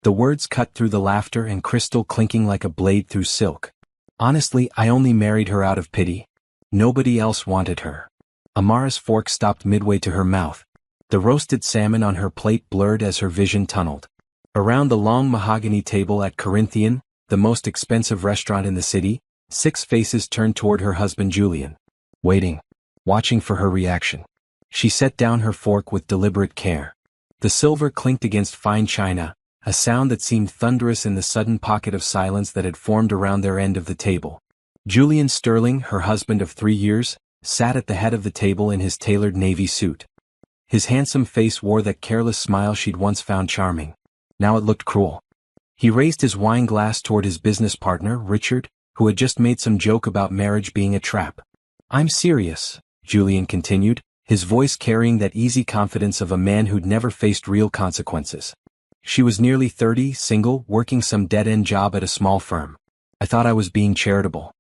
The words cut through the laughter and crystal clinking like a blade through silk. Honestly, I only married her out of pity. Nobody else wanted her. Amara's fork stopped midway to her mouth. The roasted salmon on her plate blurred as her vision tunneled. Around the long mahogany table at Corinthian, the most expensive restaurant in the city, 6 faces turned toward her husband Julian. Waiting. Watching for her reaction. She set down her fork with deliberate care. The silver clinked against fine china, a sound that seemed thunderous in the sudden pocket of silence that had formed around their end of the table. Julian Sterling, her husband of 3 years, sat at the head of the table in his tailored navy suit. His handsome face wore that careless smile she'd once found charming. Now it looked cruel. He raised his wine glass toward his business partner, Richard, who had just made some joke about marriage being a trap. "I'm serious," Julian continued, his voice carrying that easy confidence of a man who'd never faced real consequences. She was nearly 30, single, working some dead-end job at a small firm. I thought I was being charitable.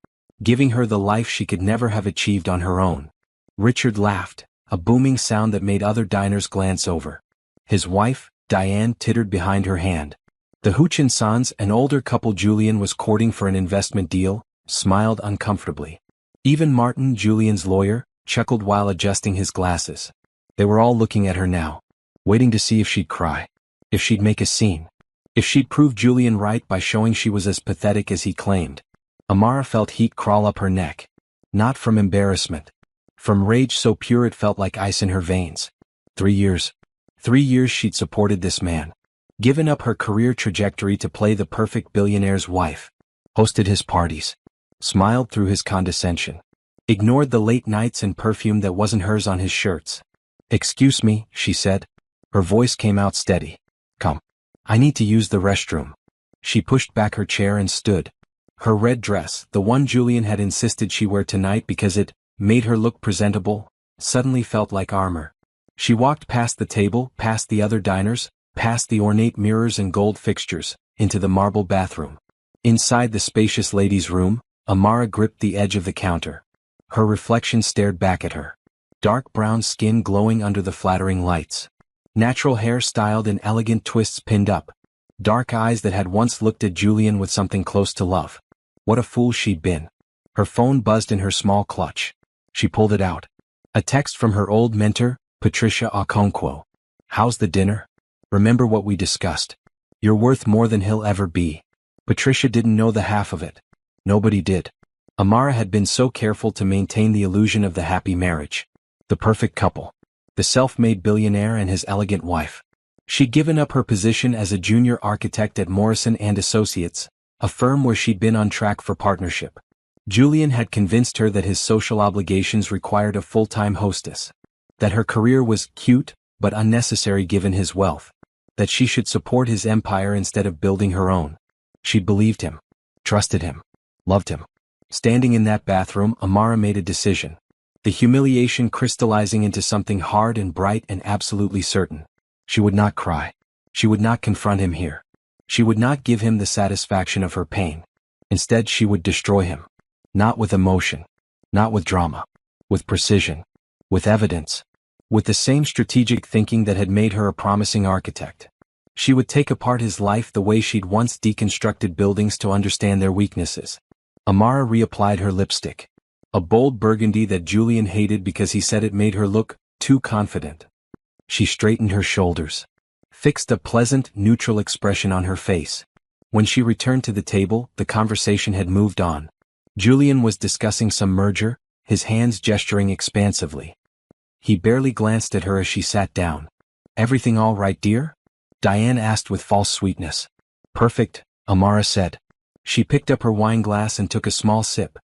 Giving her the life she could never have achieved on her own. Richard laughed, a booming sound that made other diners glance over. His wife, Diane, tittered behind her hand. The Hutchinsons, an older couple Julian was courting for an investment deal, smiled uncomfortably. Even Martin, Julian's lawyer, chuckled while adjusting his glasses. They were all looking at her now, waiting to see if she'd cry, if she'd make a scene, if she'd prove Julian right by showing she was as pathetic as he claimed. Amara felt heat crawl up her neck. Not from embarrassment. From rage so pure it felt like ice in her veins. 3 years. 3 years she'd supported this man. Given up her career trajectory to play the perfect billionaire's wife. Hosted his parties. Smiled through his condescension. Ignored the late nights and perfume that wasn't hers on his shirts. "Excuse me," she said. Her voice came out steady. "Come. I need to use the restroom." She pushed back her chair and stood. Her red dress, the one Julian had insisted she wear tonight because it made her look presentable, suddenly felt like armor. She walked past the table, past the other diners, past the ornate mirrors and gold fixtures, into the marble bathroom. Inside the spacious ladies' room, Amara gripped the edge of the counter. Her reflection stared back at her. Dark brown skin glowing under the flattering lights. Natural hair styled in elegant twists pinned up. Dark eyes that had once looked at Julian with something close to love. What a fool she'd been. Her phone buzzed in her small clutch. She pulled it out. A text from her old mentor, Patricia Okonkwo. "How's the dinner? Remember what we discussed. You're worth more than he'll ever be." Patricia didn't know the half of it. Nobody did. Amara had been so careful to maintain the illusion of the happy marriage. The perfect couple. The self-made billionaire and his elegant wife. She'd given up her position as a junior architect at Morrison & Associates, a firm where she'd been on track for partnership. Julian had convinced her that his social obligations required a full-time hostess. That her career was cute, but unnecessary given his wealth. That she should support his empire instead of building her own. She'd believed him. Trusted him. Loved him. Standing in that bathroom, Amara made a decision. The humiliation crystallizing into something hard and bright and absolutely certain. She would not cry. She would not confront him here. She would not give him the satisfaction of her pain. Instead, she would destroy him. Not with emotion. Not with drama. With precision. With evidence. With the same strategic thinking that had made her a promising architect. She would take apart his life the way she'd once deconstructed buildings to understand their weaknesses. Amara reapplied her lipstick. A bold burgundy that Julian hated because he said it made her look too confident. She straightened her shoulders. Fixed a pleasant, neutral expression on her face. When she returned to the table, the conversation had moved on. Julian was discussing some merger, his hands gesturing expansively. He barely glanced at her as she sat down. "Everything all right, dear?" Diane asked with false sweetness. "Perfect," Amara said. She picked up her wine glass and took a small sip.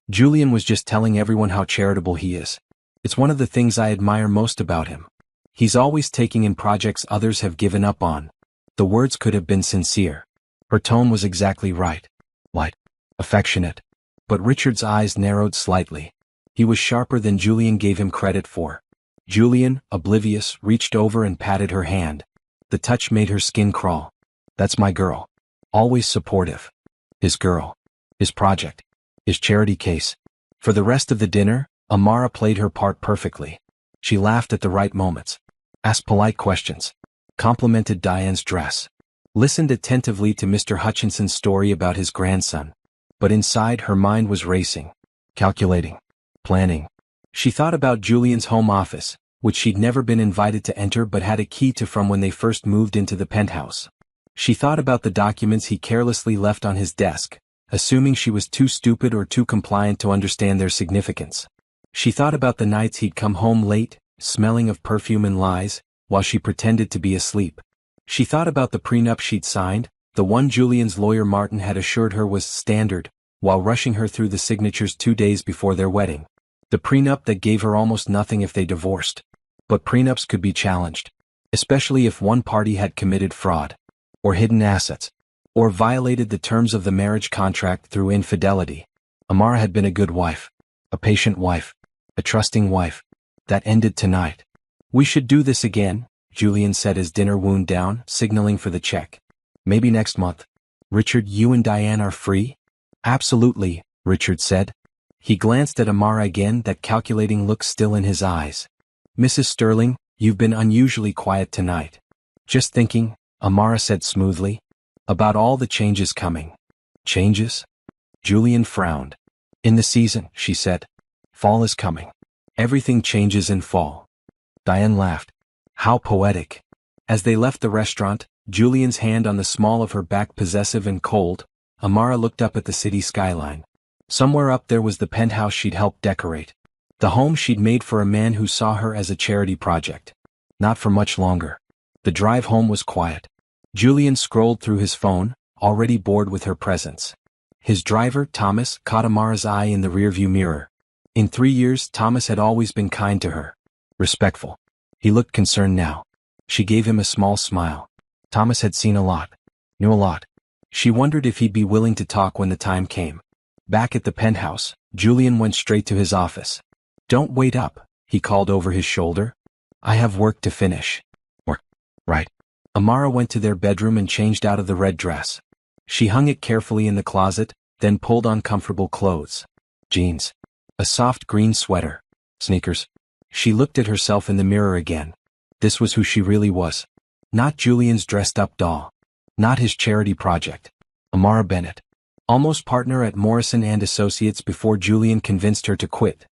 "Julian was just telling everyone how charitable he is. It's one of the things I admire most about him. He's always taking in projects others have given up on." The words could have been sincere. Her tone was exactly right. Light. Affectionate. But Richard's eyes narrowed slightly. He was sharper than Julian gave him credit for. Julian, oblivious, reached over and patted her hand. The touch made her skin crawl. "That's my girl. Always supportive. His girl. His project. His charity case." For the rest of the dinner, Amara played her part perfectly. She laughed at the right moments. Asked polite questions. Complimented Diane's dress. listened attentively to Mr. Hutchinson's story about his grandson. But inside her mind was racing, calculating, planning. She thought about Julian's home office, which she'd never been invited to enter but had a key to from when they first moved into the penthouse. She thought about the documents he carelessly left on his desk, assuming she was too stupid or too compliant to understand their significance. She thought about the nights he'd come home late, smelling of perfume and lies, while she pretended to be asleep. She thought about the prenup she'd signed, the one Julian's lawyer Martin had assured her was standard, while rushing her through the signatures 2 days before their wedding. The prenup that gave her almost nothing if they divorced. But prenups could be challenged, especially if one party had committed fraud, or hidden assets, or violated the terms of the marriage contract through infidelity. Amara had been a good wife, a patient wife, a trusting wife. That ended tonight. "We should do this again," Julian said as dinner wound down, signaling for the check. "Maybe next month." "Richard, you and Diane are free?" "Absolutely," Richard said. He glanced at Amara again, that calculating look still in his eyes. "Mrs. Sterling, you've been unusually quiet tonight." "Just thinking," Amara said smoothly, "about all the changes coming." "Changes?" Julian frowned. "In the season," she said. "Fall is coming. Everything changes in fall." Diane laughed. "How poetic." As they left the restaurant, Julian's hand on the small of her back possessive and cold, Amara looked up at the city skyline. Somewhere up there was the penthouse she'd helped decorate. The home she'd made for a man who saw her as a charity project. Not for much longer. The drive home was quiet. Julian scrolled through his phone, already bored with her presence. His driver, Thomas, caught Amara's eye in the rearview mirror. In 3 years, Thomas had always been kind to her. Respectful. He looked concerned now. She gave him a small smile. Thomas had seen a lot. Knew a lot. She wondered if he'd be willing to talk when the time came. Back at the penthouse, Julian went straight to his office. "Don't wait up," he called over his shoulder. "I have work to finish." "Work? Right." Amara went to their bedroom and changed out of the red dress. She hung it carefully in the closet, then pulled on comfortable clothes. Jeans. A soft green sweater. Sneakers. She looked at herself in the mirror again. This was who she really was. Not Julian's dressed-up doll. Not his charity project. Amara Bennett. Almost partner at Morrison & Associates before Julian convinced her to quit.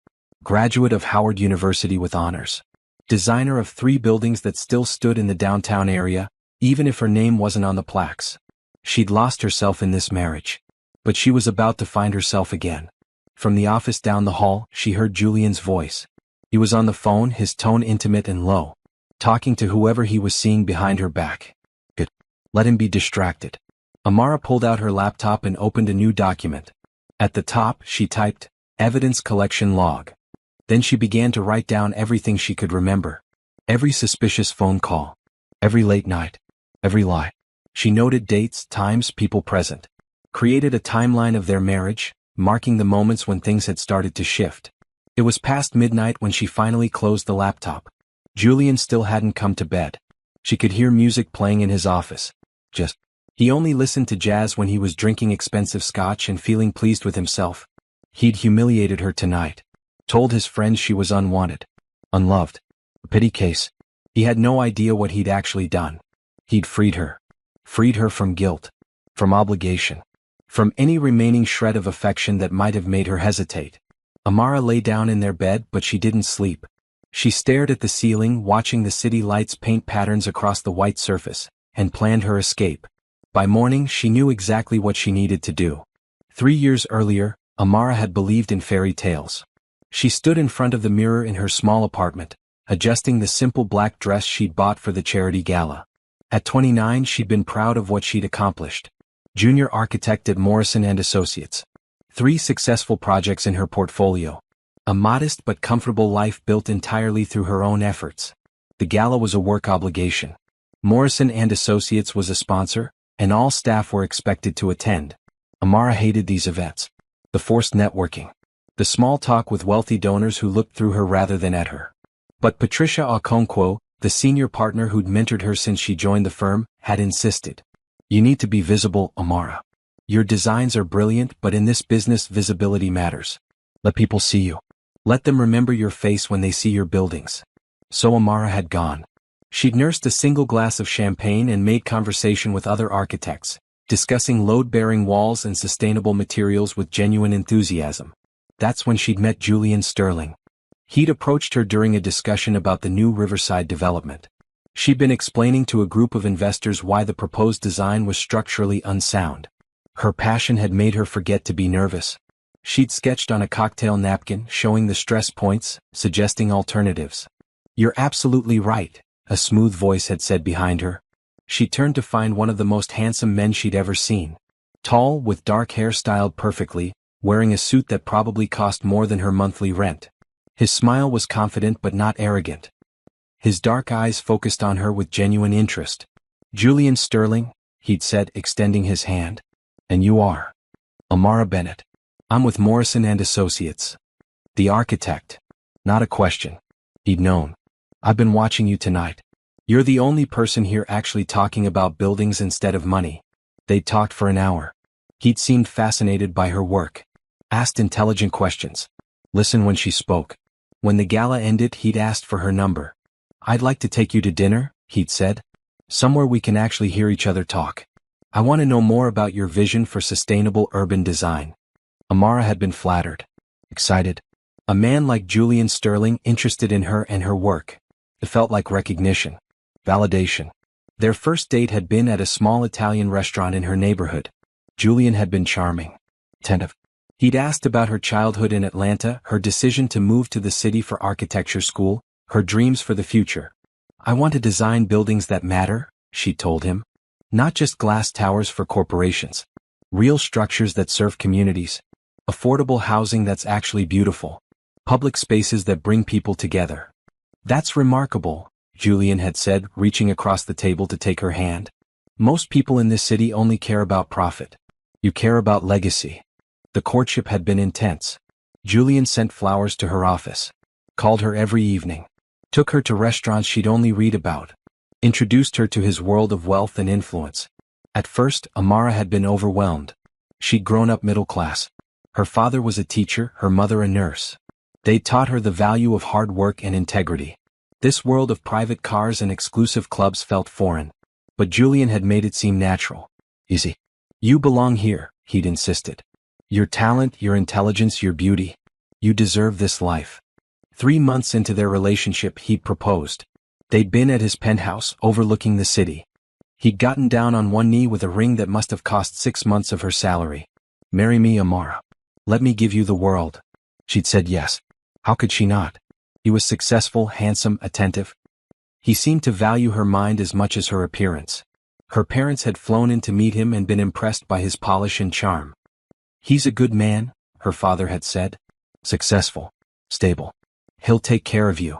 Graduate of Howard University with honors. Designer of 3 buildings that still stood in the downtown area, even if her name wasn't on the plaques. She'd lost herself in this marriage. But she was about to find herself again. From the office down the hall, she heard Julian's voice. He was on the phone, his tone intimate and low. Talking to whoever he was seeing behind her back. Good. Let him be distracted. Amara pulled out her laptop and opened a new document. At the top, she typed, "Evidence Collection Log." Then she began to write down everything she could remember. Every suspicious phone call. Every late night. Every lie. She noted dates, times, people present. Created a timeline of their marriage, marking the moments when things had started to shift. It was past midnight when she finally closed the laptop. Julian still hadn't come to bed. She could hear music playing in his office. He only listened to jazz when he was drinking expensive scotch and feeling pleased with himself. He'd humiliated her tonight. Told his friends she was unwanted. Unloved. A pity case. He had no idea what he'd actually done. He'd freed her. Freed her from guilt. From obligation. From any remaining shred of affection that might have made her hesitate. Amara lay down in their bed, but she didn't sleep. She stared at the ceiling, watching the city lights paint patterns across the white surface, and planned her escape. By morning, she knew exactly what she needed to do. 3 years earlier, Amara had believed in fairy tales. She stood in front of the mirror in her small apartment, adjusting the simple black dress she'd bought for the charity gala. At 29, she'd been proud of what she'd accomplished. Junior architect at Morrison & Associates. 3 successful projects in her portfolio. A modest but comfortable life built entirely through her own efforts. The gala was a work obligation. Morrison & Associates was a sponsor, and all staff were expected to attend. Amara hated these events. The forced networking. The small talk with wealthy donors who looked through her rather than at her. But Patricia Okonkwo, the senior partner who'd mentored her since she joined the firm, had insisted. "You need to be visible, Amara. Your designs are brilliant, but in this business visibility matters. Let people see you. Let them remember your face when they see your buildings." So Amara had gone. She'd nursed a single glass of champagne and made conversation with other architects, discussing load-bearing walls and sustainable materials with genuine enthusiasm. That's when she'd met Julian Sterling. He'd approached her during a discussion about the new Riverside development. She'd been explaining to a group of investors why the proposed design was structurally unsound. Her passion had made her forget to be nervous. She'd sketched on a cocktail napkin, showing the stress points, suggesting alternatives. "You're absolutely right," a smooth voice had said behind her. She turned to find one of the most handsome men she'd ever seen. Tall, with dark hair styled perfectly, wearing a suit that probably cost more than her monthly rent. His smile was confident but not arrogant. His dark eyes focused on her with genuine interest. "Julian Sterling," he'd said, extending his hand. "And you are?" "Amara Bennett. I'm with Morrison and Associates." The architect. Not a question. He'd known. "I've been watching you tonight. You're the only person here actually talking about buildings instead of money." They'd talked for an hour. He'd seemed fascinated by her work. Asked intelligent questions. Listened when she spoke. When the gala ended, he'd asked for her number. "I'd like to take you to dinner," he'd said. "Somewhere we can actually hear each other talk. I want to know more about your vision for sustainable urban design." Amara had been flattered. Excited. A man like Julian Sterling interested in her and her work. It felt like recognition. Validation. Their first date had been at a small Italian restaurant in her neighborhood. Julian had been charming. Attentive. He'd asked about her childhood in Atlanta, her decision to move to the city for architecture school, her dreams for the future. "I want to design buildings that matter," she told him. "Not just glass towers for corporations. Real structures that serve communities. Affordable housing that's actually beautiful. Public spaces that bring people together." "That's remarkable," Julian had said, reaching across the table to take her hand. "Most people in this city only care about profit. You care about legacy." The courtship had been intense. Julian sent flowers to her office. Called her every evening. Took her to restaurants she'd only read about. Introduced her to his world of wealth and influence. At first, Amara had been overwhelmed. She'd grown up middle class. Her father was a teacher, her mother a nurse. They'd taught her the value of hard work and integrity. This world of private cars and exclusive clubs felt foreign. But Julian had made it seem natural. "Easy. You belong here," he'd insisted. "Your talent, your intelligence, your beauty. You deserve this life." 3 months into their relationship, he'd proposed. They'd been at his penthouse, overlooking the city. He'd gotten down on one knee with a ring that must have cost 6 months of her salary. "Marry me, Amara. Let me give you the world." She'd said yes. How could she not? He was successful, handsome, attentive. He seemed to value her mind as much as her appearance. Her parents had flown in to meet him and been impressed by his polish and charm. "He's a good man," her father had said. "Successful. Stable. He'll take care of you."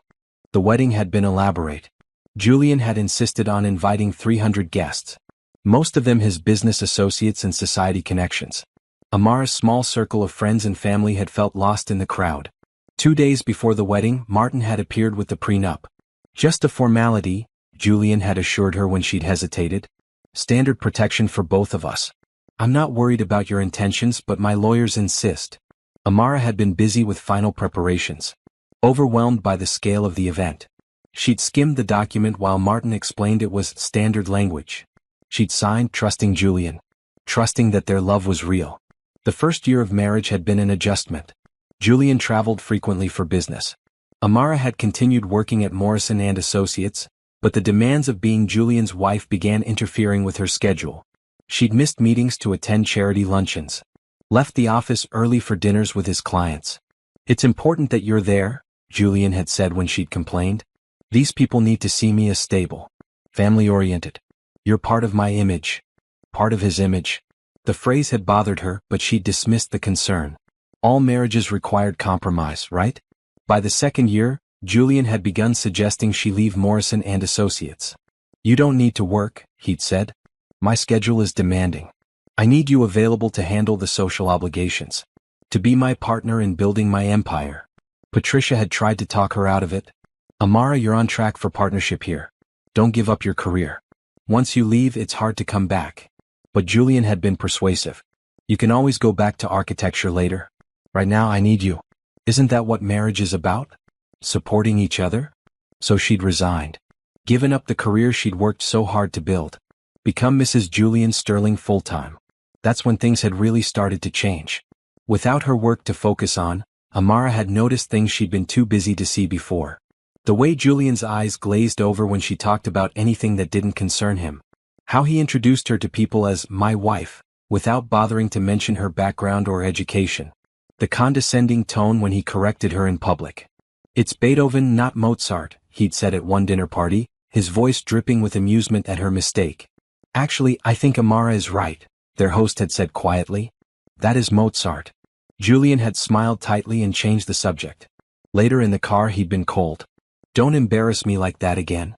The wedding had been elaborate. Julian had insisted on inviting 300 guests. Most of them his business associates and society connections. Amara's small circle of friends and family had felt lost in the crowd. 2 days before the wedding, Martin had appeared with the prenup. "Just a formality," Julian had assured her when she'd hesitated. "Standard protection for both of us. I'm not worried about your intentions, but my lawyers insist." Amara had been busy with final preparations. Overwhelmed by the scale of the event. She'd skimmed the document while Martin explained it was standard language. She'd signed, trusting Julian. Trusting that their love was real. The first year of marriage had been an adjustment. Julian traveled frequently for business. Amara had continued working at Morrison and Associates, but the demands of being Julian's wife began interfering with her schedule. She'd missed meetings to attend charity luncheons. Left the office early for dinners with his clients. "It's important that you're there," Julian had said when she'd complained. "These people need to see me as stable. Family-oriented. You're part of my image." Part of his image. The phrase had bothered her, but she'd dismissed the concern. All marriages required compromise, right? By the second year, Julian had begun suggesting she leave Morrison and Associates. "You don't need to work," he'd said. "My schedule is demanding. I need you available to handle the social obligations. To be my partner in building my empire." Patricia had tried to talk her out of it. "Amara, you're on track for partnership here. Don't give up your career. Once you leave, it's hard to come back." But Julian had been persuasive. "You can always go back to architecture later. Right now I need you. Isn't that what marriage is about? Supporting each other?" So she'd resigned. Given up the career she'd worked so hard to build. Become Mrs. Julian Sterling full-time. That's when things had really started to change. Without her work to focus on, Amara had noticed things she'd been too busy to see before. The way Julian's eyes glazed over when she talked about anything that didn't concern him. How he introduced her to people as "my wife," without bothering to mention her background or education. The condescending tone when he corrected her in public. "It's Beethoven, not Mozart," he'd said at one dinner party, his voice dripping with amusement at her mistake. "Actually, I think Amara is right," their host had said quietly. "That is Mozart." Julian had smiled tightly and changed the subject. Later in the car he'd been cold. "Don't embarrass me like that again."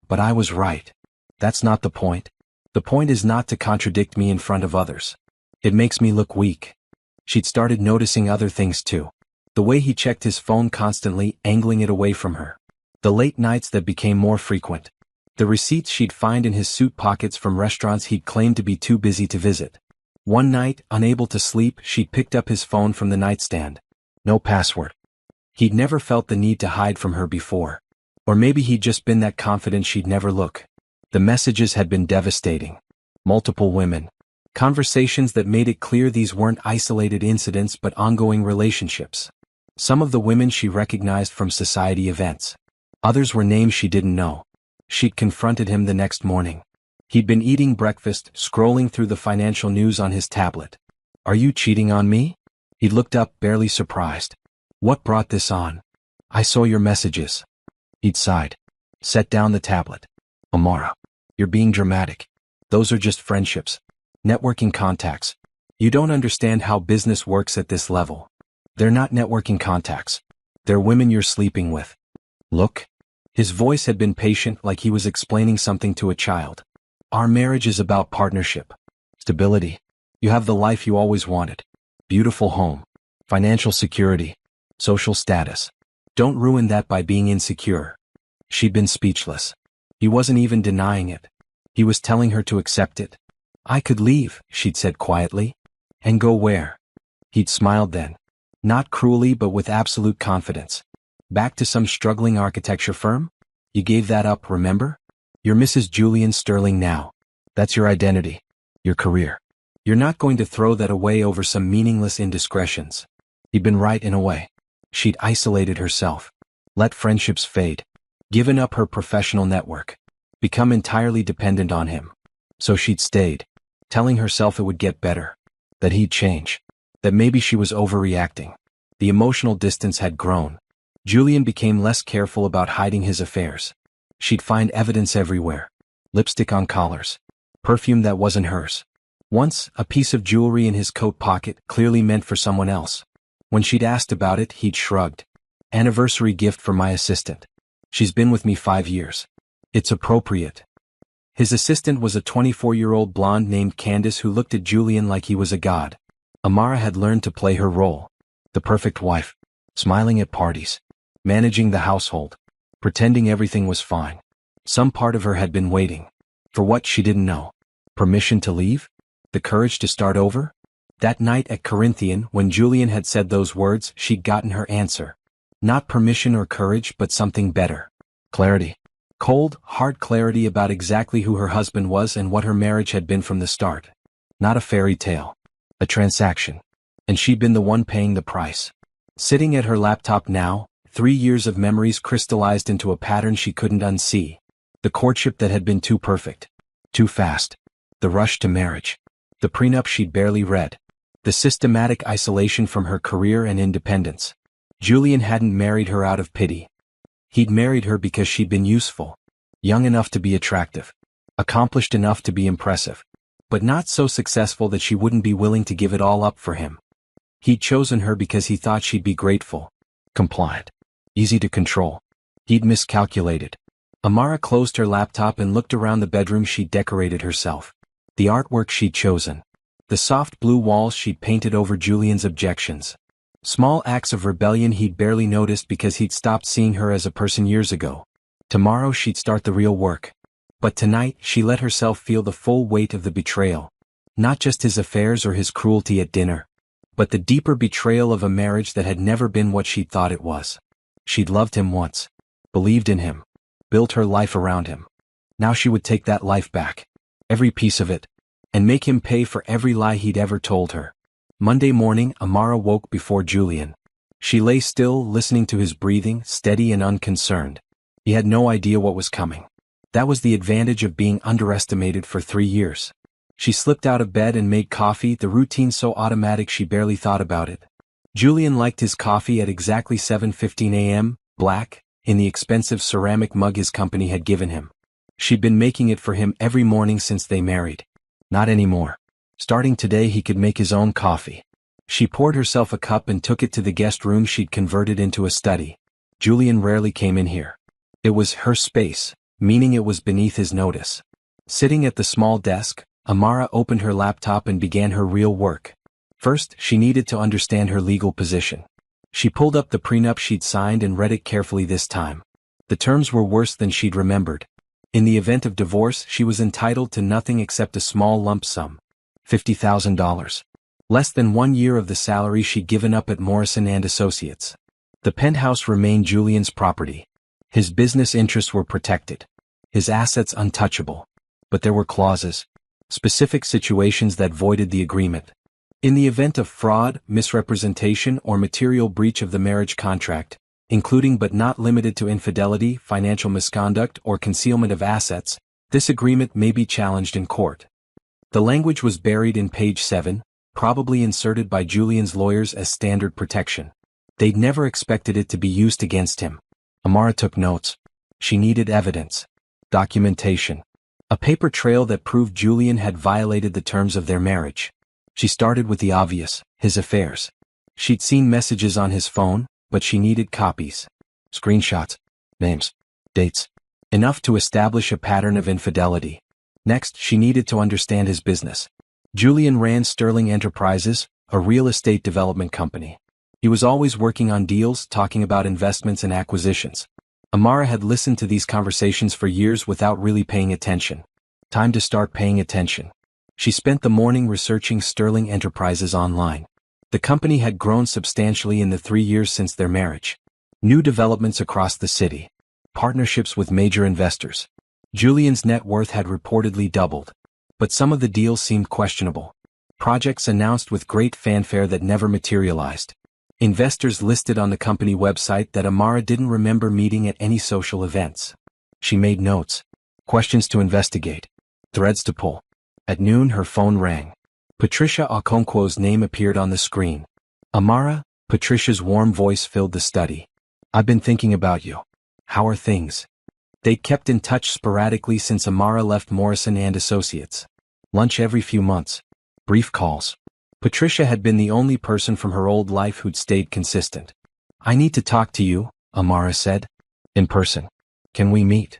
"But I was right." "That's not the point. The point is not to contradict me in front of others. It makes me look weak." She'd started noticing other things too. The way he checked his phone constantly, angling it away from her. The late nights that became more frequent. The receipts she'd find in his suit pockets from restaurants he'd claimed to be too busy to visit. One night, unable to sleep, she'd picked up his phone from the nightstand. No password. He'd never felt the need to hide from her before. Or maybe he'd just been that confident she'd never look. The messages had been devastating. Multiple women. Conversations that made it clear these weren't isolated incidents but ongoing relationships. Some of the women she recognized from society events. Others were names she didn't know. She'd confronted him the next morning. He'd been eating breakfast, scrolling through the financial news on his tablet. "Are you cheating on me?" He looked up, barely surprised. "What brought this on?" "I saw your messages." He'd sighed. Set down the tablet. "Amara, you're being dramatic. Those are just friendships. Networking contacts. You don't understand how business works at this level. They're not networking contacts. They're women you're sleeping with. Look." His voice had been patient, like he was explaining something to a child. "Our marriage is about partnership. Stability. You have the life you always wanted. Beautiful home. Financial security. Social status. Don't ruin that by being insecure." She'd been speechless. He wasn't even denying it. He was telling her to accept it. "I could leave," she'd said quietly. "And go where?" He'd smiled then. Not cruelly but with absolute confidence. "Back to some struggling architecture firm? You gave that up, remember? You're Mrs. Julian Sterling now. That's your identity. Your career. You're not going to throw that away over some meaningless indiscretions." He'd been right in a way. She'd isolated herself. Let friendships fade. Given up her professional network. Become entirely dependent on him. So she'd stayed. Telling herself it would get better. That he'd change. That maybe she was overreacting. The emotional distance had grown. Julian became less careful about hiding his affairs. She'd find evidence everywhere. Lipstick on collars. Perfume that wasn't hers. Once, a piece of jewelry in his coat pocket, clearly meant for someone else. When she'd asked about it, he'd shrugged. "Anniversary gift for my assistant. She's been with me 5 years. It's appropriate." His assistant was a 24-year-old blonde named Candace who looked at Julian like he was a god. Amara had learned to play her role. The perfect wife. Smiling at parties. Managing the household. Pretending everything was fine. Some part of her had been waiting. For what, she didn't know. Permission to leave? The courage to start over? That night at Corinthian, when Julian had said those words, she'd gotten her answer. Not permission or courage, but something better. Clarity. Cold, hard clarity about exactly who her husband was and what her marriage had been from the start. Not a fairy tale. A transaction. And she'd been the one paying the price. Sitting at her laptop now, 3 years of memories crystallized into a pattern she couldn't unsee. The courtship that had been too perfect. Too fast. The rush to marriage. The prenup she'd barely read. The systematic isolation from her career and independence. Julian hadn't married her out of pity. He'd married her because she'd been useful. Young enough to be attractive. Accomplished enough to be impressive. But not so successful that she wouldn't be willing to give it all up for him. He'd chosen her because he thought she'd be grateful. Compliant. Easy to control. He'd miscalculated. Amara closed her laptop and looked around the bedroom she'd decorated herself. The artwork she'd chosen. The soft blue walls she'd painted over Julian's objections. Small acts of rebellion he'd barely noticed because he'd stopped seeing her as a person years ago. Tomorrow she'd start the real work. But tonight, she let herself feel the full weight of the betrayal. Not just his affairs or his cruelty at dinner. But the deeper betrayal of a marriage that had never been what she'd thought it was. She'd loved him once. Believed in him. built her life around him. Now she would take that life back. Every piece of it. And make him pay for every lie he'd ever told her. Monday morning, Amara woke before Julian. She lay still, listening to his breathing, steady and unconcerned. He had no idea what was coming. That was the advantage of being underestimated for 3 years. She slipped out of bed and made coffee, the routine so automatic she barely thought about it. Julian liked his coffee at exactly 7:15 a.m., black, in the expensive ceramic mug his company had given him. She'd been making it for him every morning since they married. Not anymore. Starting today he could make his own coffee. She poured herself a cup and took it to the guest room she'd converted into a study. Julian rarely came in here. It was her space, meaning it was beneath his notice. Sitting at the small desk, Amara opened her laptop and began her real work. First, she needed to understand her legal position. She pulled up the prenup she'd signed and read it carefully this time. The terms were worse than she'd remembered. In the event of divorce, she was entitled to nothing except a small lump sum. $50,000. Less than 1 year of the salary she'd given up at Morrison & Associates. The penthouse remained Julian's property. His business interests were protected. His assets untouchable. But there were clauses. Specific situations that voided the agreement. In the event of fraud, misrepresentation, or material breach of the marriage contract, including but not limited to infidelity, financial misconduct, or concealment of assets, this agreement may be challenged in court. The language was buried in page 7, probably inserted by Julian's lawyers as standard protection. They'd never expected it to be used against him. Amara took notes. She needed evidence. Documentation. A paper trail that proved Julian had violated the terms of their marriage. She started with the obvious, his affairs. She'd seen messages on his phone, but she needed copies. Screenshots. Names. Dates. Enough to establish a pattern of infidelity. Next, she needed to understand his business. Julian ran Sterling Enterprises, a real estate development company. He was always working on deals, talking about investments and acquisitions. Amara had listened to these conversations for years without really paying attention. Time to start paying attention. She spent the morning researching Sterling Enterprises online. The company had grown substantially in the 3 years since their marriage. New developments across the city. Partnerships with major investors. Julian's net worth had reportedly doubled. But some of the deals seemed questionable. Projects announced with great fanfare that never materialized. Investors listed on the company website that Amara didn't remember meeting at any social events. She made notes. Questions to investigate. Threads to pull. At noon her phone rang. Patricia Okonkwo's name appeared on the screen. Amara, Patricia's warm voice filled the study. I've been thinking about you. How are things? They'd kept in touch sporadically since Amara left Morrison & Associates. Lunch every few months. Brief calls. Patricia had been the only person from her old life who'd stayed consistent. I need to talk to you, Amara said. In person. Can we meet?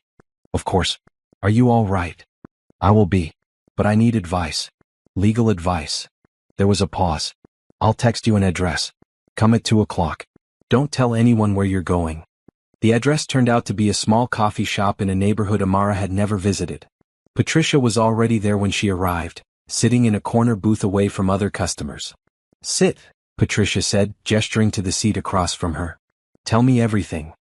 Of course. Are you all right? I will be. But I need advice. Legal advice. There was a pause. I'll text you an address. Come at 2 o'clock. Don't tell anyone where you're going. The address turned out to be a small coffee shop in a neighborhood Amara had never visited. Patricia was already there when she arrived, sitting in a corner booth away from other customers. Sit, Patricia said, gesturing to the seat across from her. Tell me everything.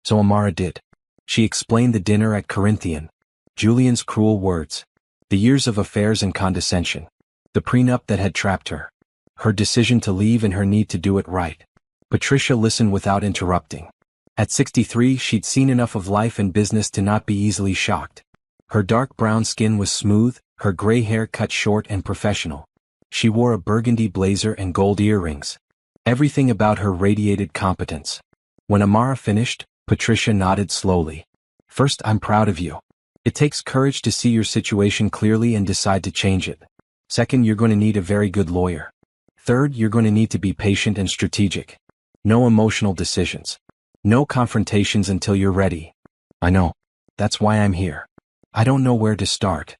So Amara did. She explained the dinner at Corinthian. Julian's cruel words. The years of affairs and condescension. The prenup that had trapped her. Her decision to leave and her need to do it right. Patricia listened without interrupting. At 63, she'd seen enough of life and business to not be easily shocked. Her dark brown skin was smooth, her gray hair cut short and professional. She wore a burgundy blazer and gold earrings. Everything about her radiated competence. When Amara finished, Patricia nodded slowly. First, I'm proud of you. It takes courage to see your situation clearly and decide to change it. Second, you're going to need a very good lawyer. Third, you're going to need to be patient and strategic. No emotional decisions. No confrontations until you're ready. I know. That's why I'm here. I don't know where to start.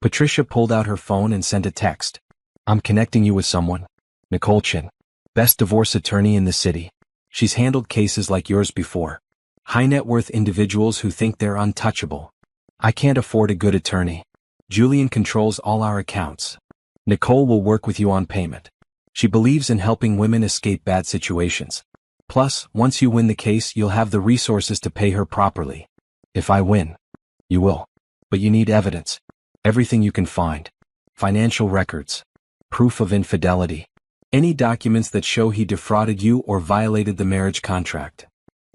Patricia pulled out her phone and sent a text. I'm connecting you with someone. Nicole Chin. Best divorce attorney in the city. She's handled cases like yours before. High net worth individuals who think they're untouchable. I can't afford a good attorney. Julian controls all our accounts. Nicole will work with you on payment. She believes in helping women escape bad situations. Plus, once you win the case, you'll have the resources to pay her properly. If I win, you will. But you need evidence. Everything you can find. Financial records. Proof of infidelity. Any documents that show he defrauded you or violated the marriage contract.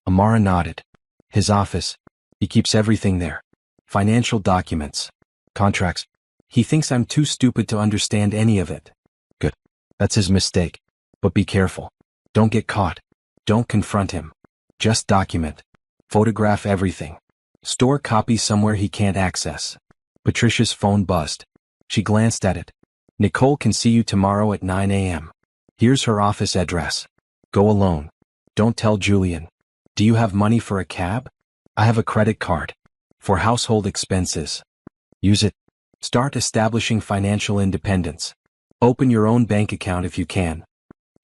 Amara nodded. His office. He keeps everything there. Financial documents. Contracts. He thinks I'm too stupid to understand any of it. Good. That's his mistake. But be careful. Don't get caught. Don't confront him. Just document. Photograph everything. Store copies somewhere he can't access. Patricia's phone buzzed. She glanced at it. Nicole can see you tomorrow at 9 a.m. Here's her office address. Go alone. Don't tell Julian. Do you have money for a cab? I have a credit card. For household expenses. Use it. Start establishing financial independence. Open your own bank account if you can.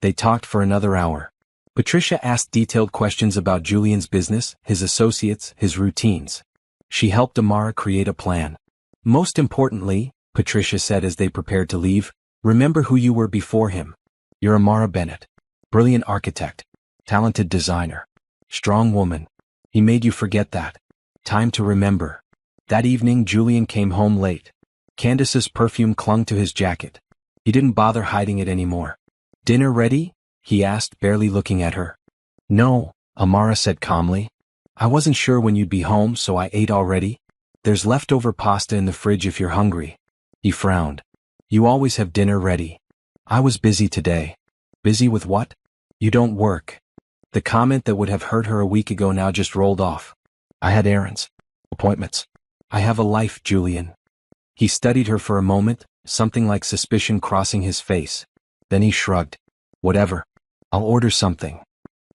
They talked for another hour. Patricia asked detailed questions about Julian's business, his associates, his routines. She helped Amara create a plan. Most importantly, Patricia said as they prepared to leave, remember who you were before him. You're Amara Bennett. Brilliant architect. Talented designer. Strong woman. He made you forget that. Time to remember. That evening Julian came home late. Candace's perfume clung to his jacket. He didn't bother hiding it anymore. Dinner ready? He asked, barely looking at her. No, Amara said calmly. I wasn't sure when you'd be home, so I ate already. There's leftover pasta in the fridge if you're hungry. He frowned. You always have dinner ready. I was busy today. Busy with what? You don't work. The comment that would have hurt her a week ago now just rolled off. I had errands. Appointments. I have a life, Julian. He studied her for a moment, something like suspicion crossing his face. Then he shrugged. Whatever. I'll order something.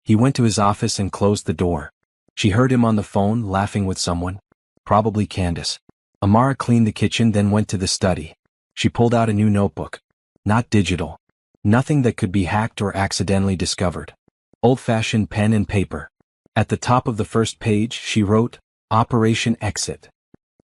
He went to his office and closed the door. She heard him on the phone, laughing with someone. Probably Candace. Amara cleaned the kitchen, then went to the study. She pulled out a new notebook. Not digital. Nothing that could be hacked or accidentally discovered. Old-fashioned pen and paper. At the top of the first page, she wrote, Operation Exit.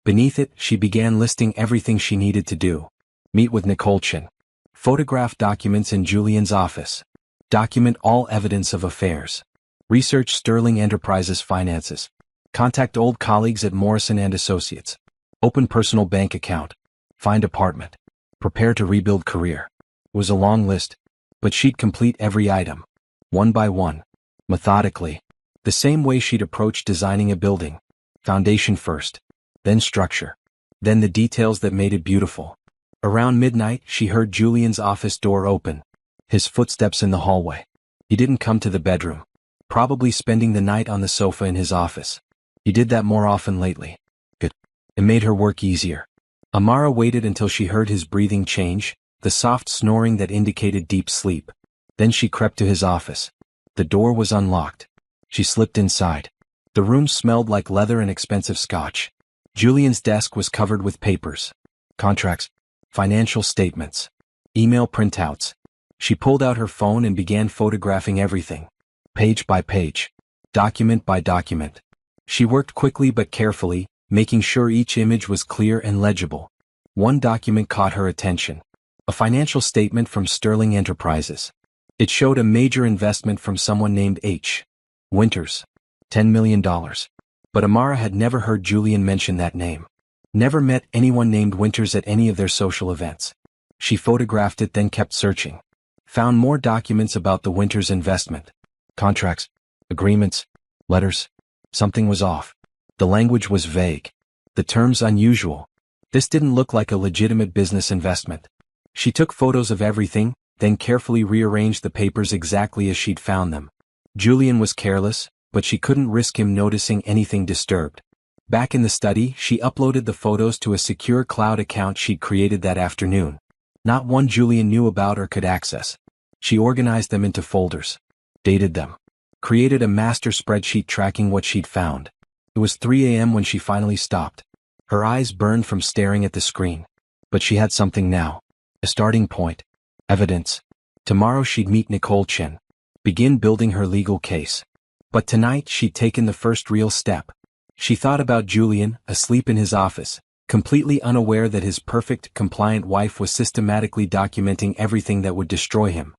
Beneath it, she began listing everything she needed to do. Meet with Nicole Chin. Photograph documents in Julian's office. Document all evidence of affairs. Research Sterling Enterprises finances. Contact old colleagues at Morrison & Associates. Open personal bank account. Find apartment. Prepare to rebuild career. It was a long list, but she'd complete every item. One by one. Methodically. The same way she'd approach designing a building. Foundation first. Then structure. Then the details that made it beautiful. Around midnight, she heard Julian's office door open. His footsteps in the hallway. He didn't come to the bedroom. Probably spending the night on the sofa in his office. He did that more often lately. Good. It made her work easier. Amara waited until she heard his breathing change, the soft snoring that indicated deep sleep. Then she crept to his office. The door was unlocked. She slipped inside. The room smelled like leather and expensive scotch. Julian's desk was covered with papers. Contracts. Financial statements. Email printouts. She pulled out her phone and began photographing everything. Page by page. Document by document. She worked quickly but carefully, making sure each image was clear and legible. One document caught her attention. A financial statement from Sterling Enterprises. It showed a major investment from someone named H. Winters. $10 million. But Amara had never heard Julian mention that name. Never met anyone named Winters at any of their social events. She photographed it, then kept searching. Found more documents about the Winters investment. Contracts. Agreements. Letters. Something was off. The language was vague. The terms unusual. This didn't look like a legitimate business investment. She took photos of everything, then carefully rearranged the papers exactly as she'd found them. Julian was careless, but she couldn't risk him noticing anything disturbed. Back in the study, she uploaded the photos to a secure cloud account she'd created that afternoon. Not one Julian knew about or could access. She organized them into folders. Dated them. Created a master spreadsheet tracking what she'd found. It was 3 a.m. when she finally stopped. Her eyes burned from staring at the screen. But she had something now. A starting point. Evidence. Tomorrow she'd meet Nicole Chin. Begin building her legal case. But tonight she'd taken the first real step. She thought about Julian, asleep in his office, completely unaware that his perfect, compliant wife was systematically documenting everything that would destroy him.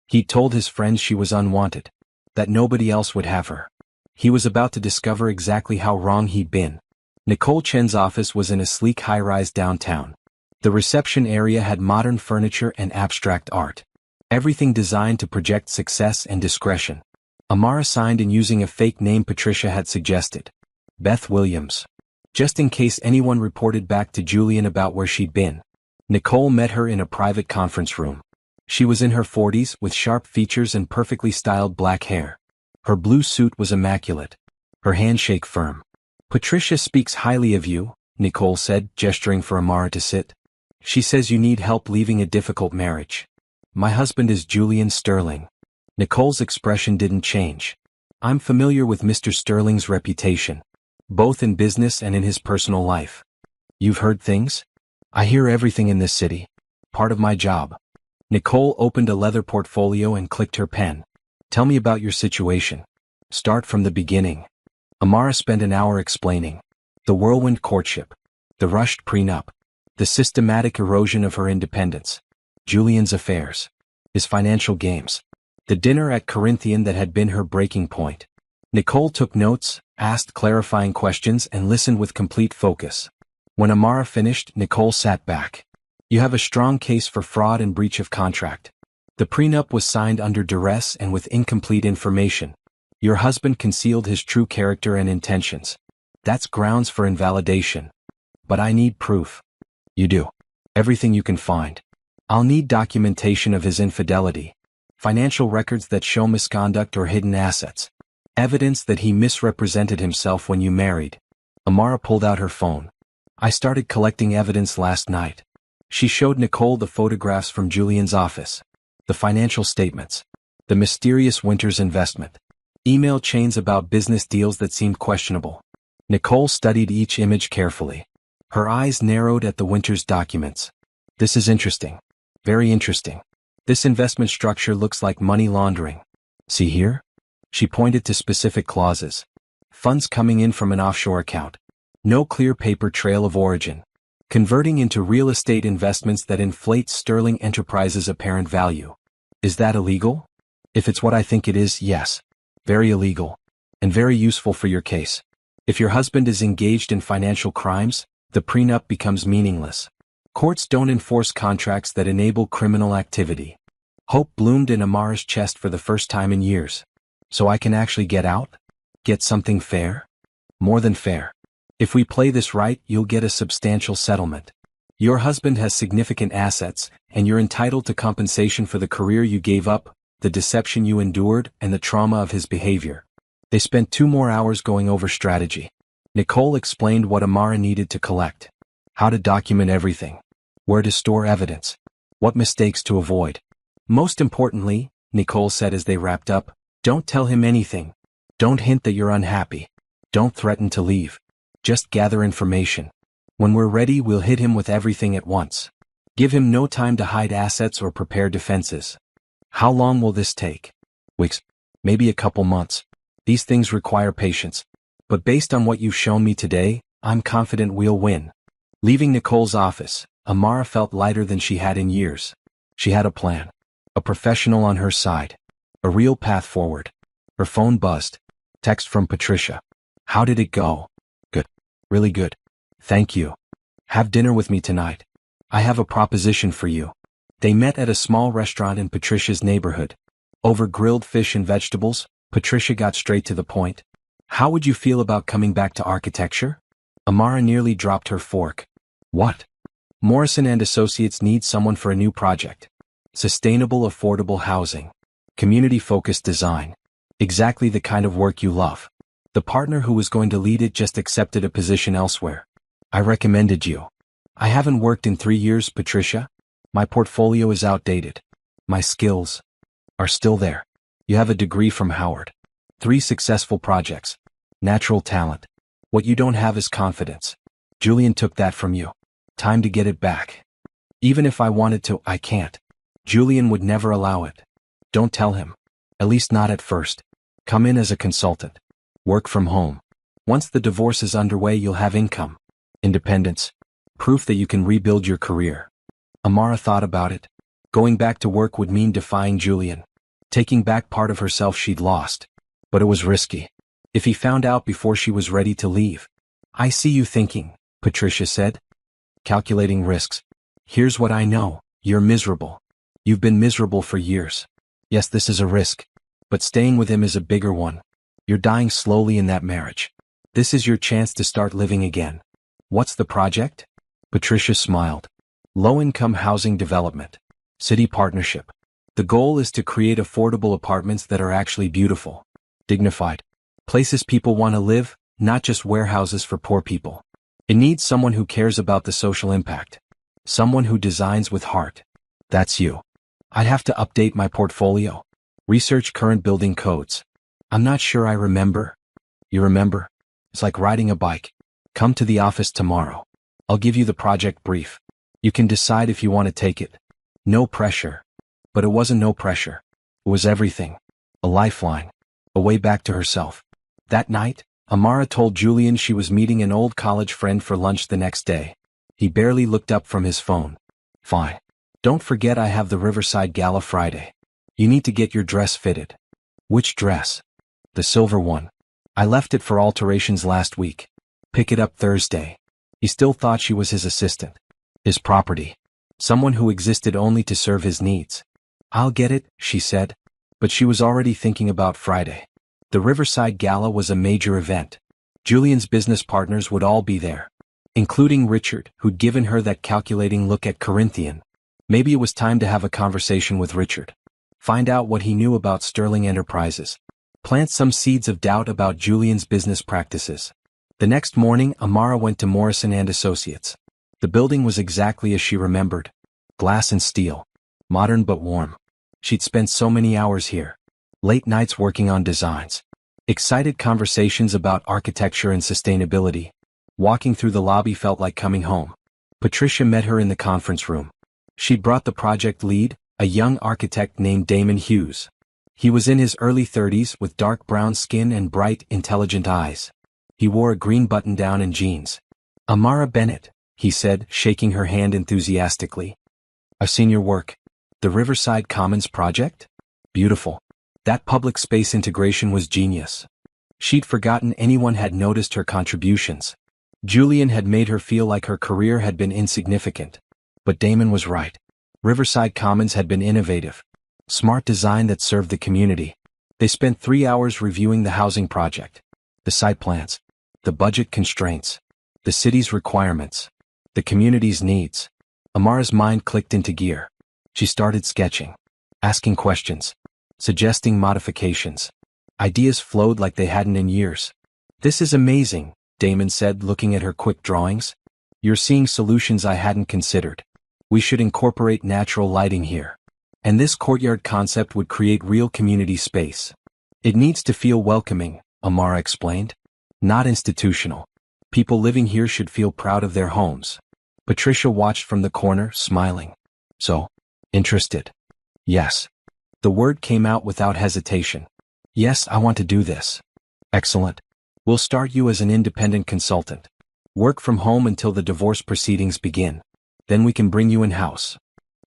He'd told his friends she was unwanted. That nobody else would have her. He was about to discover exactly how wrong he'd been. Nicole Chen's office was in a sleek high-rise downtown. The reception area had modern furniture and abstract art. Everything designed to project success and discretion. Amara signed in using a fake name Patricia had suggested. Beth Williams. Just in case anyone reported back to Julian about where she'd been. Nicole met her in a private conference room. She was in her 40s with sharp features and perfectly styled black hair. Her blue suit was immaculate. Her handshake firm. Patricia speaks highly of you, Nicole said, gesturing for Amara to sit. She says you need help leaving a difficult marriage. My husband is Julian Sterling. Nicole's expression didn't change. I'm familiar with Mr. Sterling's reputation, both in business and in his personal life. You've heard things? I hear everything in this city. Part of my job. Nicole opened a leather portfolio and clicked her pen. Tell me about your situation. Start from the beginning. Amara spent an hour explaining. The whirlwind courtship. The rushed prenup. The systematic erosion of her independence. Julian's affairs. His financial games. The dinner at Corinthian that had been her breaking point. Nicole took notes, asked clarifying questions and listened with complete focus. When Amara finished, Nicole sat back. You have a strong case for fraud and breach of contract. The prenup was signed under duress and with incomplete information. Your husband concealed his true character and intentions. That's grounds for invalidation. But I need proof. You do. Everything you can find. I'll need documentation of his infidelity. Financial records that show misconduct or hidden assets. Evidence that he misrepresented himself when you married. Amara pulled out her phone. I started collecting evidence last night. She showed Nicole the photographs from Julian's office. The financial statements. The mysterious Winters investment. Email chains about business deals that seemed questionable. Nicole studied each image carefully. Her eyes narrowed at the Winters documents. This is interesting. Very interesting. This investment structure looks like money laundering. See here? She pointed to specific clauses. Funds coming in from an offshore account. No clear paper trail of origin. Converting into real estate investments that inflate Sterling Enterprises' apparent value. Is that illegal? If it's what I think it is, yes. Very illegal. And very useful for your case. If your husband is engaged in financial crimes, the prenup becomes meaningless. Courts don't enforce contracts that enable criminal activity. Hope bloomed in Amara's chest for the first time in years. So I can actually get out? Get something fair? More than fair. If we play this right, you'll get a substantial settlement. Your husband has significant assets, and you're entitled to compensation for the career you gave up, the deception you endured, and the trauma of his behavior. They spent 2 more hours going over strategy. Nicole explained what Amara needed to collect. How to document everything. Where to store evidence. What mistakes to avoid. Most importantly, Nicole said as they wrapped up, don't tell him anything. Don't hint that you're unhappy. Don't threaten to leave. Just gather information. When we're ready, we'll hit him with everything at once. Give him no time to hide assets or prepare defenses. How long will this take? Weeks. Maybe a couple months. These things require patience. But based on what you've shown me today, I'm confident we'll win. Leaving Nicole's office, Amara felt lighter than she had in years. She had a plan. A professional on her side. A real path forward. Her phone buzzed. Text from Patricia. How did it go? Good. Really good. Thank you. Have dinner with me tonight. I have a proposition for you. They met at a small restaurant in Patricia's neighborhood. Over grilled fish and vegetables, Patricia got straight to the point. How would you feel about coming back to architecture? Amara nearly dropped her fork. What? Morrison and Associates need someone for a new project. Sustainable, affordable housing. Community-focused design. Exactly the kind of work you love. The partner who was going to lead it just accepted a position elsewhere. I recommended you. I haven't worked in 3 years, Patricia. My portfolio is outdated. My skills are still there. You have a degree from Howard. 3 successful projects. Natural talent. What you don't have is confidence. Julian took that from you. Time to get it back. Even if I wanted to, I can't. Julian would never allow it. Don't tell him. At least not at first. Come in as a consultant. Work from home. Once the divorce is underway, you'll have income. Independence. Proof that you can rebuild your career. Amara thought about it. Going back to work would mean defying Julian. Taking back part of herself she'd lost. But it was risky. If he found out before she was ready to leave? I see you thinking, Patricia said. Calculating risks. Here's what I know, you're miserable. You've been miserable for years. Yes, this is a risk. But staying with him is a bigger one. You're dying slowly in that marriage. This is your chance to start living again. What's the project? Patricia smiled. Low-income housing development. City partnership. The goal is to create affordable apartments that are actually beautiful, dignified. Places people want to live, not just warehouses for poor people. It needs someone who cares about the social impact. Someone who designs with heart. That's you. I'd have to update my portfolio. Research current building codes. I'm not sure I remember. You remember? It's like riding a bike. Come to the office tomorrow. I'll give you the project brief. You can decide if you want to take it. No pressure. But it wasn't no pressure. It was everything. A lifeline. A way back to herself. That night, Amara told Julian she was meeting an old college friend for lunch the next day. He barely looked up from his phone. Fine. Don't forget I have the Riverside Gala Friday. You need to get your dress fitted. Which dress? The silver one. I left it for alterations last week. Pick it up Thursday. He still thought she was his assistant. His property. Someone who existed only to serve his needs. I'll get it, she said. But she was already thinking about Friday. The Riverside Gala was a major event. Julian's business partners would all be there. Including Richard, who'd given her that calculating look at Corinthian. Maybe it was time to have a conversation with Richard. Find out what he knew about Sterling Enterprises. Plant some seeds of doubt about Julian's business practices. The next morning, Amara went to Morrison & Associates. The building was exactly as she remembered. Glass and steel. Modern but warm. She'd spent so many hours here. Late nights working on designs. Excited conversations about architecture and sustainability. Walking through the lobby felt like coming home. Patricia met her in the conference room. She'd brought the project lead, a young architect named Damon Hughes. He was in his early 30s with dark brown skin and bright, intelligent eyes. He wore a green button-down and jeans. Amara Bennett, he said, shaking her hand enthusiastically. I've seen your work. The Riverside Commons project? Beautiful. That public space integration was genius. She'd forgotten anyone had noticed her contributions. Julian had made her feel like her career had been insignificant. But Damon was right. Riverside Commons had been innovative. Smart design that served the community. They spent 3 hours reviewing the housing project. The site plans. The budget constraints. The city's requirements. The community's needs. Amara's mind clicked into gear. She started sketching. Asking questions. Suggesting modifications. Ideas flowed like they hadn't in years. This is amazing, Damon said, looking at her quick drawings. You're seeing solutions I hadn't considered. We should incorporate natural lighting here. And this courtyard concept would create real community space. It needs to feel welcoming, Amara explained. Not institutional. People living here should feel proud of their homes. Patricia watched from the corner, smiling. So, interested? Yes. The word came out without hesitation. Yes, I want to do this. Excellent. We'll start you as an independent consultant. Work from home until the divorce proceedings begin. Then we can bring you in-house.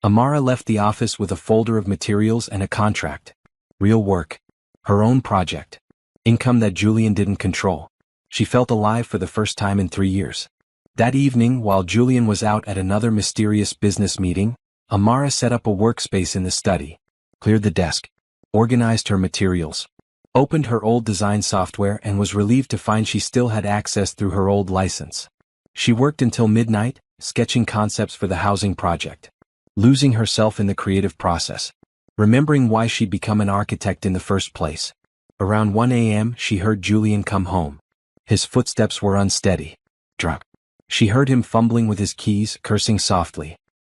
Amara left the office with a folder of materials and a contract. Real work. Her own project. Income that Julian didn't control. She felt alive for the first time in 3 years. That evening, while Julian was out at another mysterious business meeting, Amara set up a workspace in the study. Cleared the desk. Organized her materials. Opened her old design software and was relieved to find she still had access through her old license. She worked until midnight, sketching concepts for the housing project. Losing herself in the creative process. Remembering why she'd become an architect in the first place. Around 1 a.m. she heard Julian come home. His footsteps were unsteady. Drunk. She heard him fumbling with his keys, cursing softly.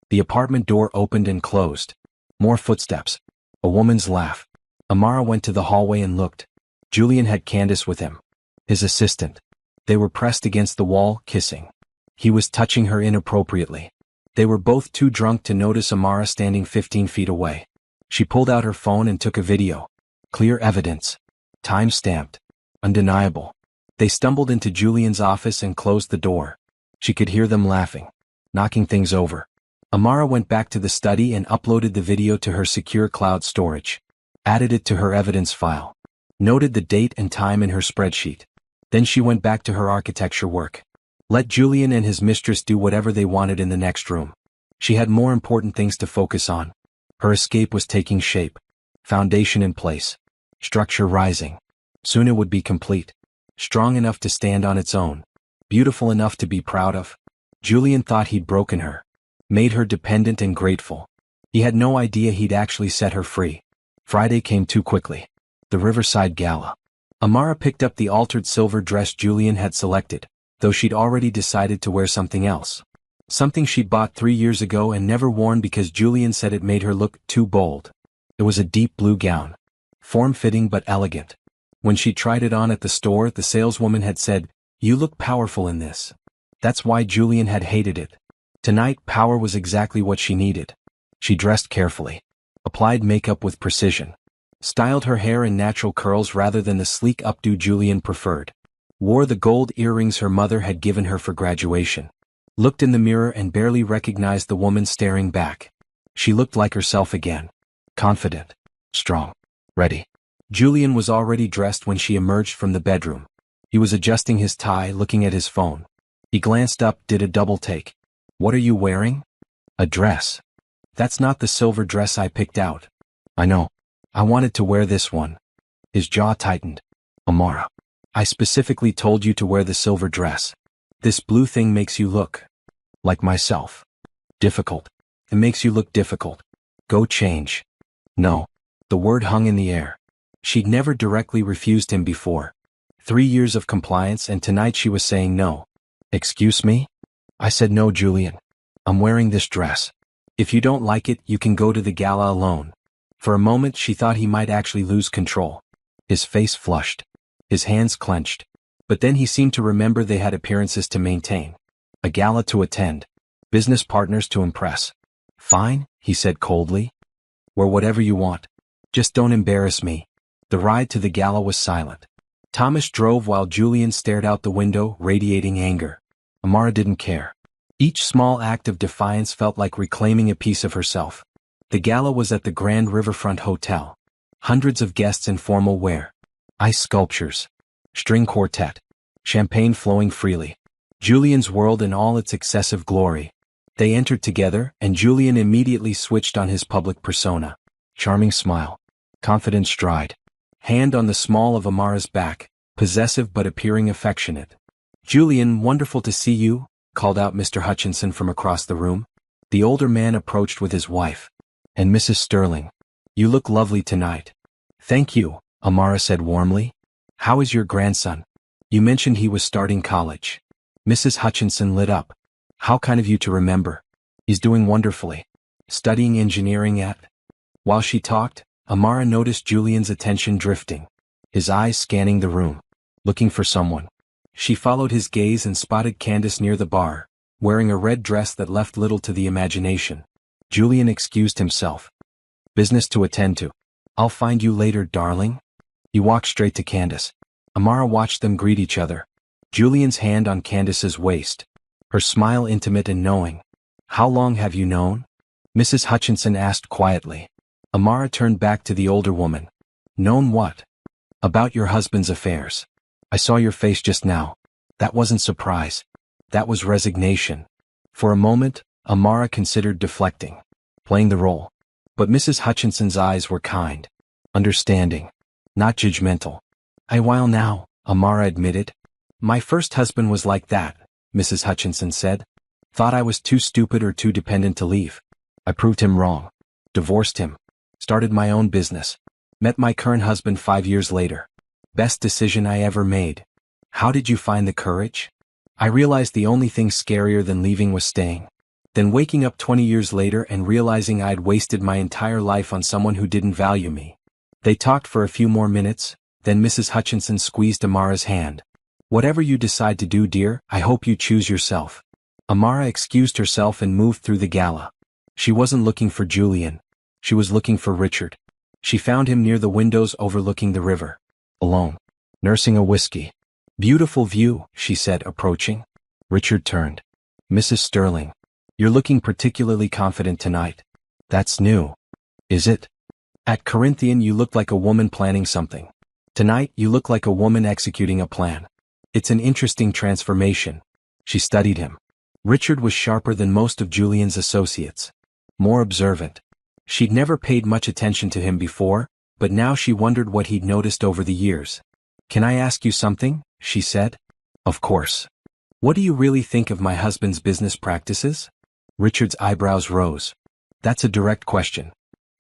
The apartment door opened and closed. More footsteps. A woman's laugh. Amara went to the hallway and looked. Julian had Candace with him. His assistant. They were pressed against the wall, kissing. He was touching her inappropriately. They were both too drunk to notice Amara standing 15 feet away. She pulled out her phone and took a video. Clear evidence. Time-stamped. Undeniable. They stumbled into Julian's office and closed the door. She could hear them laughing. Knocking things over. Amara went back to the study and uploaded the video to her secure cloud storage. Added it to her evidence file. noted the date and time in her spreadsheet. Then she went back to her architecture work. Let Julian and his mistress do whatever they wanted in the next room. She had more important things to focus on. Her escape was taking shape. Foundation in place. Structure rising. Soon it would be complete. Strong enough to stand on its own. Beautiful enough to be proud of. Julian thought he'd broken her. Made her dependent and grateful. He had no idea he'd actually set her free. Friday came too quickly. The Riverside Gala. Amara picked up the altered silver dress Julian had selected, though she'd already decided to wear something else. Something she'd bought 3 years ago and never worn because Julian said it made her look too bold. It was a deep blue gown. Form-fitting but elegant. When she tried it on at the store, the saleswoman had said, "You look powerful in this." That's why Julian had hated it. Tonight, power was exactly what she needed. She dressed carefully. Applied makeup with precision. Styled her hair in natural curls rather than the sleek updo Julian preferred. Wore the gold earrings her mother had given her for graduation. Looked in the mirror and barely recognized the woman staring back. She looked like herself again. Confident. Strong. Ready. Julian was already dressed when she emerged from the bedroom. He was adjusting his tie, looking at his phone. He glanced up, did a double take. "What are you wearing?" "A dress." "That's not the silver dress I picked out." "I know. I wanted to wear this one." His jaw tightened. "Amara, I specifically told you to wear the silver dress. This blue thing makes you look like myself. Difficult. It makes you look difficult. Go change." "No." The word hung in the air. She'd never directly refused him before. 3 years of compliance, and tonight she was saying no. "Excuse me?" "I said no, Julian. I'm wearing this dress. If you don't like it, you can go to the gala alone." For a moment she thought he might actually lose control. His face flushed. His hands clenched. But then he seemed to remember they had appearances to maintain. A gala to attend. Business partners to impress. "Fine," he said coldly. "Wear whatever you want. Just don't embarrass me." The ride to the gala was silent. Thomas drove while Julian stared out the window, radiating anger. Amara didn't care. Each small act of defiance felt like reclaiming a piece of herself. The gala was at the Grand Riverfront Hotel. Hundreds of guests in formal wear. Ice sculptures. String quartet. Champagne flowing freely. Julian's world in all its excessive glory. They entered together, and Julian immediately switched on his public persona. Charming smile. Confident stride. Hand on the small of Amara's back, possessive but appearing affectionate. "Julian, wonderful to see you," called out Mr. Hutchinson from across the room. The older man approached with his wife. "And Mrs. Sterling. You look lovely tonight." "Thank you," Amara said warmly. "How is your grandson? You mentioned he was starting college." Mrs. Hutchinson lit up. "How kind of you to remember. He's doing wonderfully. Studying engineering at—" While she talked, Amara noticed Julian's attention drifting. His eyes scanning the room. Looking for someone. She followed his gaze and spotted Candace near the bar, wearing a red dress that left little to the imagination. Julian excused himself. "Business to attend to. I'll find you later, darling." He walked straight to Candace. Amara watched them greet each other. Julian's hand on Candace's waist. Her smile intimate and knowing. "How long have you known?" Mrs. Hutchinson asked quietly. Amara turned back to the older woman. "Known what?" "About your husband's affairs. I saw your face just now. That wasn't surprise. That was resignation." For a moment, Amara considered deflecting. Playing the role. But Mrs. Hutchinson's eyes were kind. Understanding. Not judgmental. "A while now," Amara admitted. "My first husband was like that," Mrs. Hutchinson said. "Thought I was too stupid or too dependent to leave. I proved him wrong. Divorced him. Started my own business. Met my current husband 5 years later. Best decision I ever made." "How did you find the courage?" "I realized the only thing scarier than leaving was staying. Then waking up 20 years later and realizing I'd wasted my entire life on someone who didn't value me." They talked for a few more minutes, then Mrs. Hutchinson squeezed Amara's hand. "Whatever you decide to do, dear, I hope you choose yourself." Amara excused herself and moved through the gala. She wasn't looking for Julian. She was looking for Richard. She found him near the windows overlooking the river. Alone. Nursing a whiskey. "Beautiful view," she said, approaching. Richard turned. "Mrs. Sterling. You're looking particularly confident tonight." "That's new." "Is it?" "At Corinthian you looked like a woman planning something." Tonight, you look like a woman executing a plan. It's an interesting transformation. She studied him. Richard was sharper than most of Julian's associates. More observant. She'd never paid much attention to him before, but now she wondered what he'd noticed over the years. "Can I ask you something?" she said. "Of course. What do you really think of my husband's business practices?" Richard's eyebrows rose. "That's a direct question.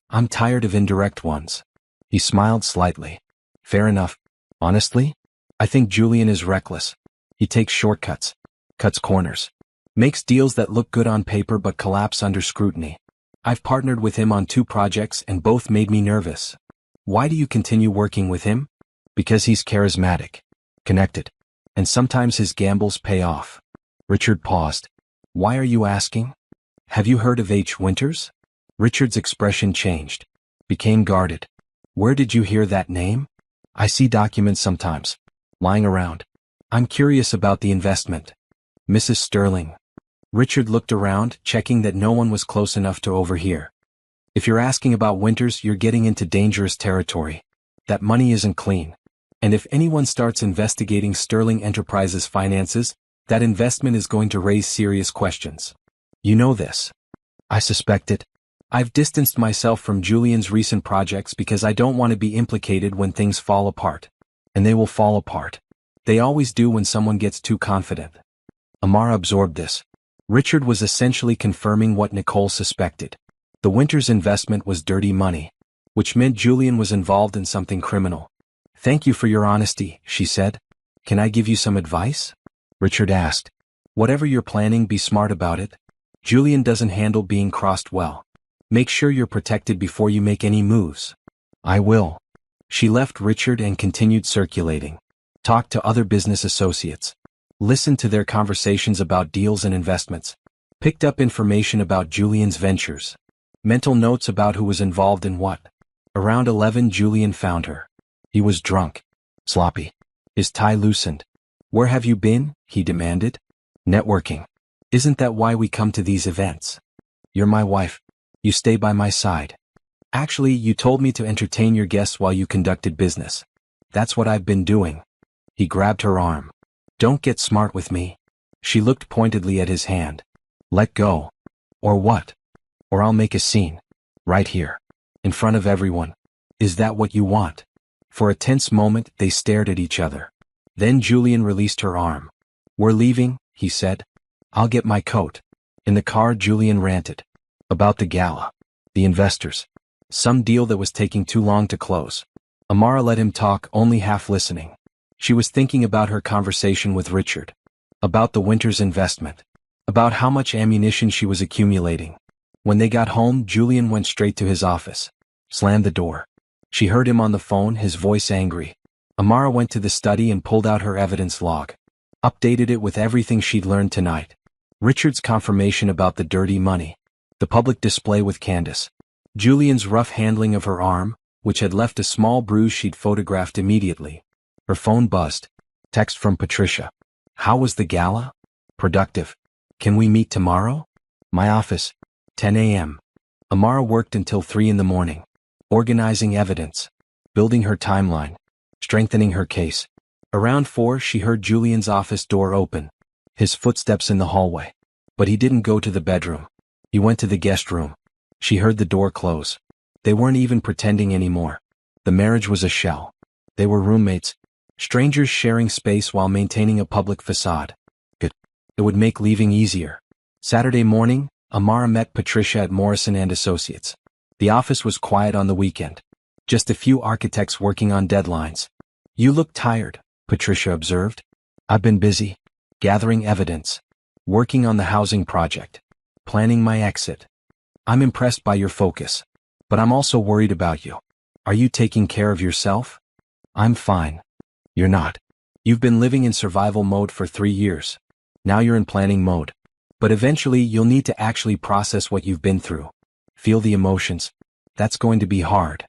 I'm tired of indirect ones." He smiled slightly. "Fair enough. Honestly, I think Julian is reckless. He takes shortcuts, cuts corners, makes deals that look good on paper but collapse under scrutiny. I've partnered with him on 2 projects and both made me nervous." "Why do you continue working with him?" "Because he's charismatic, connected, and sometimes his gambles pay off." Richard paused. "Why are you asking? Have you heard of H. Winters?" Richard's expression changed, became guarded. "Where did you hear that name?" "I see documents sometimes, lying around. I'm curious about the investment." "Mrs. Sterling." Richard looked around, checking that no one was close enough to overhear. "If you're asking about Winters, you're getting into dangerous territory. That money isn't clean. And if anyone starts investigating Sterling Enterprises' finances, that investment is going to raise serious questions. You know this." "I suspect it. I've distanced myself from Julian's recent projects because I don't want to be implicated when things fall apart. And they will fall apart. They always do when someone gets too confident." Amara absorbed this. Richard was essentially confirming what Nicole suspected. The Winters investment was dirty money, which meant Julian was involved in something criminal. "Thank you for your honesty," she said. "Can I give you some advice?" Richard asked. "Whatever you're planning, be smart about it. Julian doesn't handle being crossed well. Make sure you're protected before you make any moves." "I will." She left Richard and continued circulating. Talked to other business associates. Listened to their conversations about deals and investments. Picked up information about Julian's ventures. Mental notes about who was involved in what. Around 11, Julian found her. He was drunk. Sloppy. His tie loosened. "Where have you been?" he demanded. "Networking. Isn't that why we come to these events? You're my wife. You stay by my side. Actually, you told me to entertain your guests while you conducted business. That's what I've been doing." He grabbed her arm. "Don't get smart with me." She looked pointedly at his hand. "Let go." "Or what?" "Or I'll make a scene. Right here. In front of everyone. Is that what you want?" For a tense moment, they stared at each other. Then Julian released her arm. "We're leaving," he said. "I'll get my coat." In the car, Julian ranted. About the gala. The investors. Some deal that was taking too long to close. Amara let him talk, only half listening. She was thinking about her conversation with Richard. About the Winters investment. About how much ammunition she was accumulating. When they got home, Julian went straight to his office. Slammed the door. She heard him on the phone, his voice angry. Amara went to the study and pulled out her evidence log. Updated it with everything she'd learned tonight. Richard's confirmation about the dirty money. The public display with Candace. Julian's rough handling of her arm, which had left a small bruise she'd photographed immediately. Her phone buzzed. Text from Patricia. "How was the gala?" "Productive. Can we meet tomorrow?" "My office. 10 a.m. Amara worked until 3 in the morning. Organizing evidence. Building her timeline. Strengthening her case. Around 4, she heard Julian's office door open. His footsteps in the hallway. But he didn't go to the bedroom. He went to the guest room. She heard the door close. They weren't even pretending anymore. The marriage was a shell. They were roommates. Strangers sharing space while maintaining a public facade. Good. It would make leaving easier. Saturday morning, Amara met Patricia at Morrison & Associates. The office was quiet on the weekend. Just a few architects working on deadlines. "You look tired," Patricia observed. "I've been busy. Gathering evidence. Working on the housing project. Planning my exit. I'm impressed by your focus. But I'm also worried about you. Are you taking care of yourself?" "I'm fine." "You're not. You've been living in survival mode for 3 years. Now you're in planning mode. But eventually you'll need to actually process what you've been through. Feel the emotions. That's going to be hard."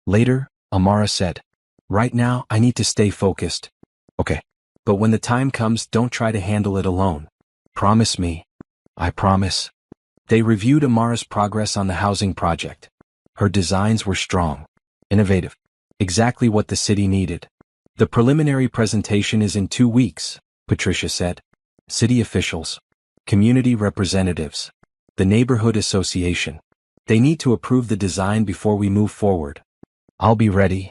Later, Amara said, "Right now, I need to stay focused." "Okay. But when the time comes, don't try to handle it alone. Promise me." "I promise." They reviewed Amara's progress on the housing project. Her designs were strong, innovative, Exactly what the city needed. The preliminary presentation is in 2 weeks, Patricia said. City officials, community representatives, the neighborhood association. They need to approve the design before we move forward. I'll be ready.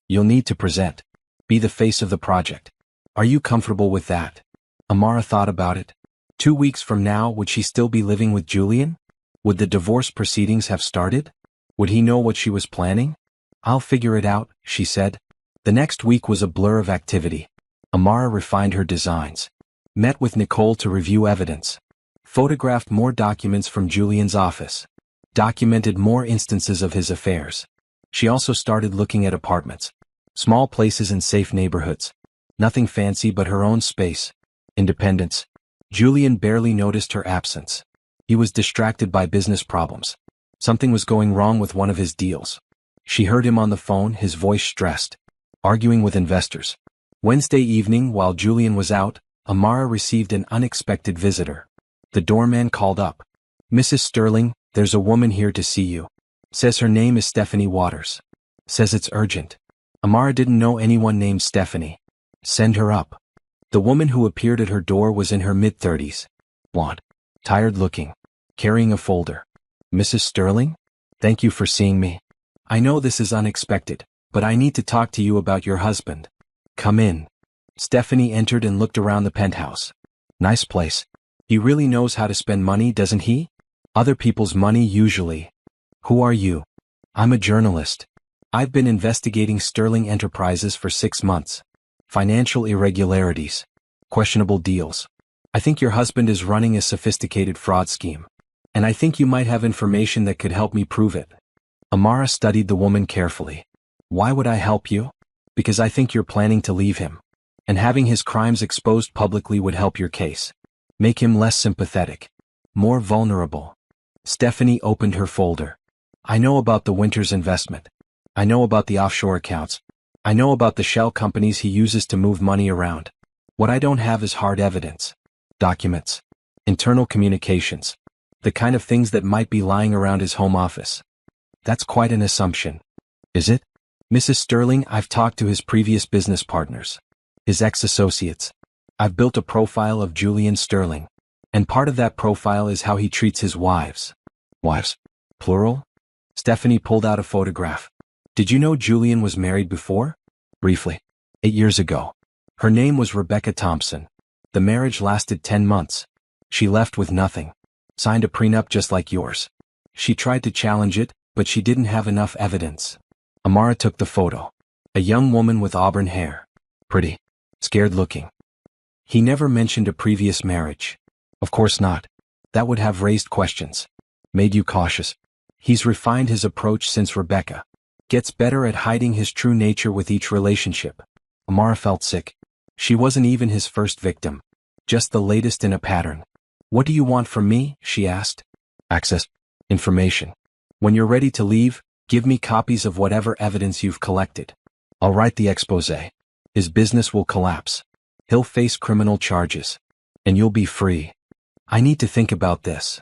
You'll need to present. Be the face of the project. Are you comfortable with that? Amara thought about it. 2 weeks from now, would she still be living with Julian? Would the divorce proceedings have started? Would he know what she was planning? I'll figure it out, she said. The next week was a blur of activity. Amara refined her designs. Met with Nicole to review evidence. Photographed more documents from Julian's office. Documented more instances of his affairs. She also started looking at apartments. Small places in safe neighborhoods. Nothing fancy but her own space. Independence. Julian barely noticed her absence. He was distracted by business problems. Something was going wrong with one of his deals. She heard him on the phone, his voice stressed. Arguing with investors. Wednesday evening, while Julian was out, Amara received an unexpected visitor. The doorman called up. Mrs. Sterling, there's a woman here to see you. Says her name is Stephanie Waters. Says it's urgent. Amara didn't know anyone named Stephanie. Send her up. The woman who appeared at her door was in her mid-30s. Blonde. Tired looking. Carrying a folder. Mrs. Sterling? Thank you for seeing me. I know this is unexpected, but I need to talk to you about your husband. Come in. Stephanie entered and looked around the penthouse. Nice place. He really knows how to spend money, doesn't he? Other people's money usually. Who are you? I'm a journalist. I've been investigating Sterling Enterprises for 6 months. Financial irregularities. Questionable deals. I think your husband is running a sophisticated fraud scheme. And I think you might have information that could help me prove it. Amara studied the woman carefully. Why would I help you? Because I think you're planning to leave him. And having his crimes exposed publicly would help your case. Make him less sympathetic. More vulnerable. Stephanie opened her folder. I know about the Winters investment. I know about the offshore accounts. I know about the shell companies he uses to move money around. What I don't have is hard evidence. Documents. Internal communications. The kind of things that might be lying around his home office. That's quite an assumption. Is it? Mrs. Sterling, I've talked to his previous business partners. His ex-associates. I've built a profile of Julian Sterling. And part of that profile is how he treats his wives. Wives? Plural? Stephanie pulled out a photograph. Did you know Julian was married before? Briefly. 8 years ago. Her name was Rebecca Thompson. The marriage lasted 10 months. She left with nothing. Signed a prenup just like yours. She tried to challenge it, but she didn't have enough evidence. Amara took the photo. A young woman with auburn hair. Pretty. Scared looking. He never mentioned a previous marriage. Of course not. That would have raised questions. Made you cautious. He's refined his approach since Rebecca. Gets better at hiding his true nature with each relationship. Amara felt sick. She wasn't even his first victim. Just the latest in a pattern. What do you want from me? She asked. Access. Information. When you're ready to leave, give me copies of whatever evidence you've collected. I'll write the exposé. His business will collapse. He'll face criminal charges. And you'll be free. I need to think about this.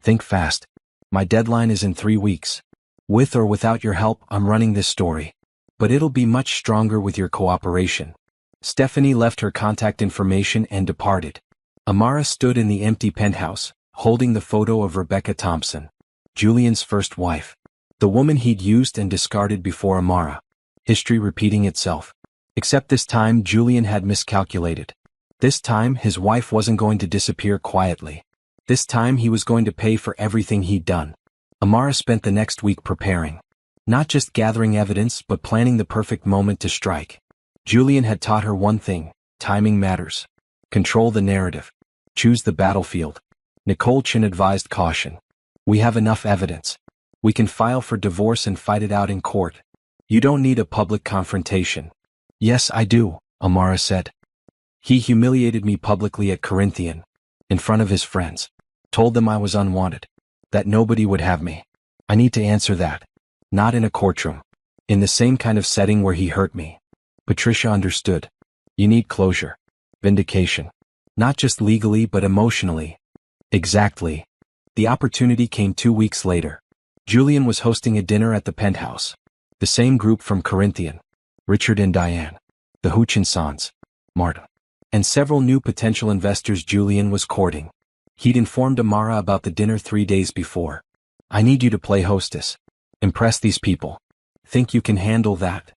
Think fast. My deadline is in 3 weeks. With or without your help, I'm running this story. But it'll be much stronger with your cooperation. Stephanie left her contact information and departed. Amara stood in the empty penthouse, holding the photo of Rebecca Thompson, Julian's first wife. The woman he'd used and discarded before Amara. History repeating itself. Except this time Julian had miscalculated. This time his wife wasn't going to disappear quietly. This time he was going to pay for everything he'd done. Amara spent the next week preparing. Not just gathering evidence but planning the perfect moment to strike. Julian had taught her one thing: timing matters. Control the narrative. Choose the battlefield. Nicole Chin advised caution. We have enough evidence. We can file for divorce and fight it out in court. You don't need a public confrontation. Yes, I do, Amara said. He humiliated me publicly at Corinthian. In front of his friends. Told them I was unwanted. That nobody would have me. I need to answer that. Not in a courtroom. In the same kind of setting where he hurt me. Patricia understood. You need closure. Vindication. Not just legally but emotionally. Exactly. The opportunity came 2 weeks later. Julian was hosting a dinner at the penthouse. The same group from Corinthian. Richard and Diane. The Hutchinsons. Martin. And several new potential investors Julian was courting. He'd informed Amara about the dinner 3 days before. I need you to play hostess. Impress these people. Think you can handle that?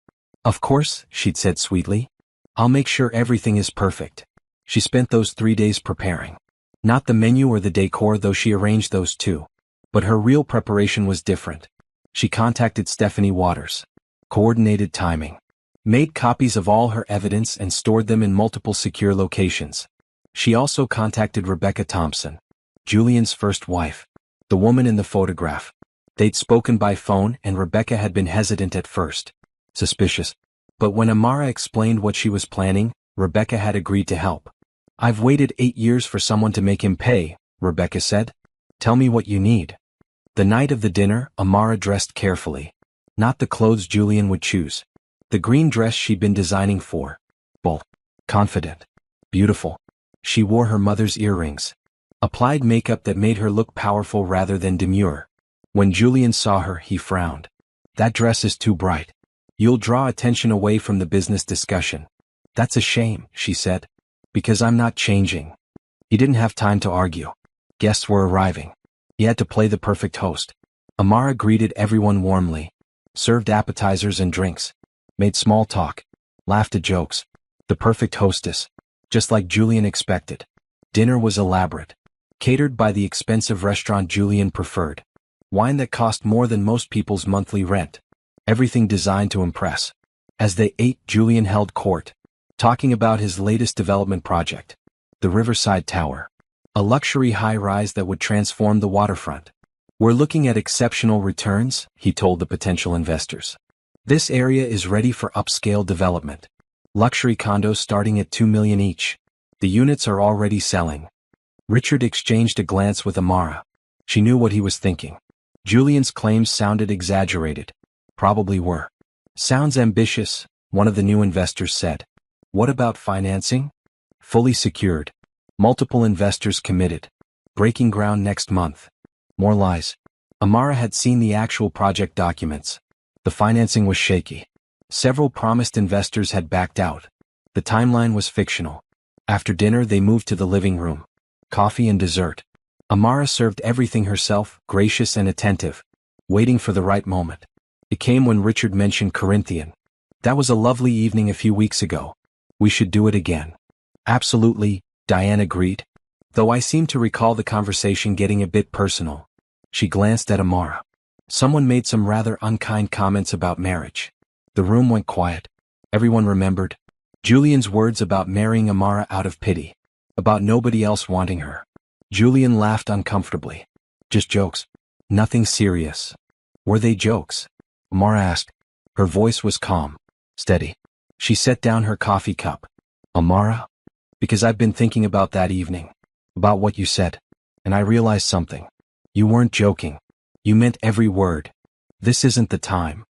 Of course, she'd said sweetly. I'll make sure everything is perfect. She spent those 3 days preparing. Not the menu or the decor, though she arranged those too. But her real preparation was different. She contacted Stephanie Waters. Coordinated timing. Made copies of all her evidence and stored them in multiple secure locations. She also contacted Rebecca Thompson, Julian's first wife, the woman in the photograph. They'd spoken by phone and Rebecca had been hesitant at first. Suspicious. But when Amara explained what she was planning, Rebecca had agreed to help. I've waited 8 years for someone to make him pay, Rebecca said. Tell me what you need. The night of the dinner, Amara dressed carefully. Not the clothes Julian would choose. The green dress she'd been designing for. Bold. Confident. Beautiful. She wore her mother's earrings. Applied makeup that made her look powerful rather than demure. When Julian saw her, he frowned. That dress is too bright. You'll draw attention away from the business discussion. That's a shame, she said. Because I'm not changing. He didn't have time to argue. Guests were arriving. He had to play the perfect host. Amara greeted everyone warmly. Served appetizers and drinks. Made small talk. Laughed at jokes. The perfect hostess. Just like Julian expected. Dinner was elaborate. Catered by the expensive restaurant Julian preferred. Wine that cost more than most people's monthly rent. Everything designed to impress. As they ate, Julian held court. Talking about his latest development project. The Riverside Tower. A luxury high-rise that would transform the waterfront. We're looking at exceptional returns, he told the potential investors. This area is ready for upscale development. Luxury condos starting at $2 million each. The units are already selling. Richard exchanged a glance with Amara. She knew what he was thinking. Julian's claims sounded exaggerated. Probably were. Sounds ambitious, one of the new investors said. What about financing? Fully secured. Multiple investors committed. Breaking ground next month. More lies. Amara had seen the actual project documents. The financing was shaky. Several promised investors had backed out. The timeline was fictional. After dinner they moved to the living room. Coffee and dessert. Amara served everything herself, gracious and attentive. Waiting for the right moment. It came when Richard mentioned Corinthian. That was a lovely evening a few weeks ago. We should do it again. Absolutely, Diane agreed. Though I seem to recall the conversation getting a bit personal. She glanced at Amara. Someone made some rather unkind comments about marriage. The room went quiet. Everyone remembered Julian's words about marrying Amara out of pity. About nobody else wanting her. Julian laughed uncomfortably. Just jokes. Nothing serious. Were they jokes? Amara asked. Her voice was calm. Steady. She set down her coffee cup. Amara? Because I've been thinking about that evening. About what you said. And I realized something. You weren't joking. You meant every word. This isn't the time.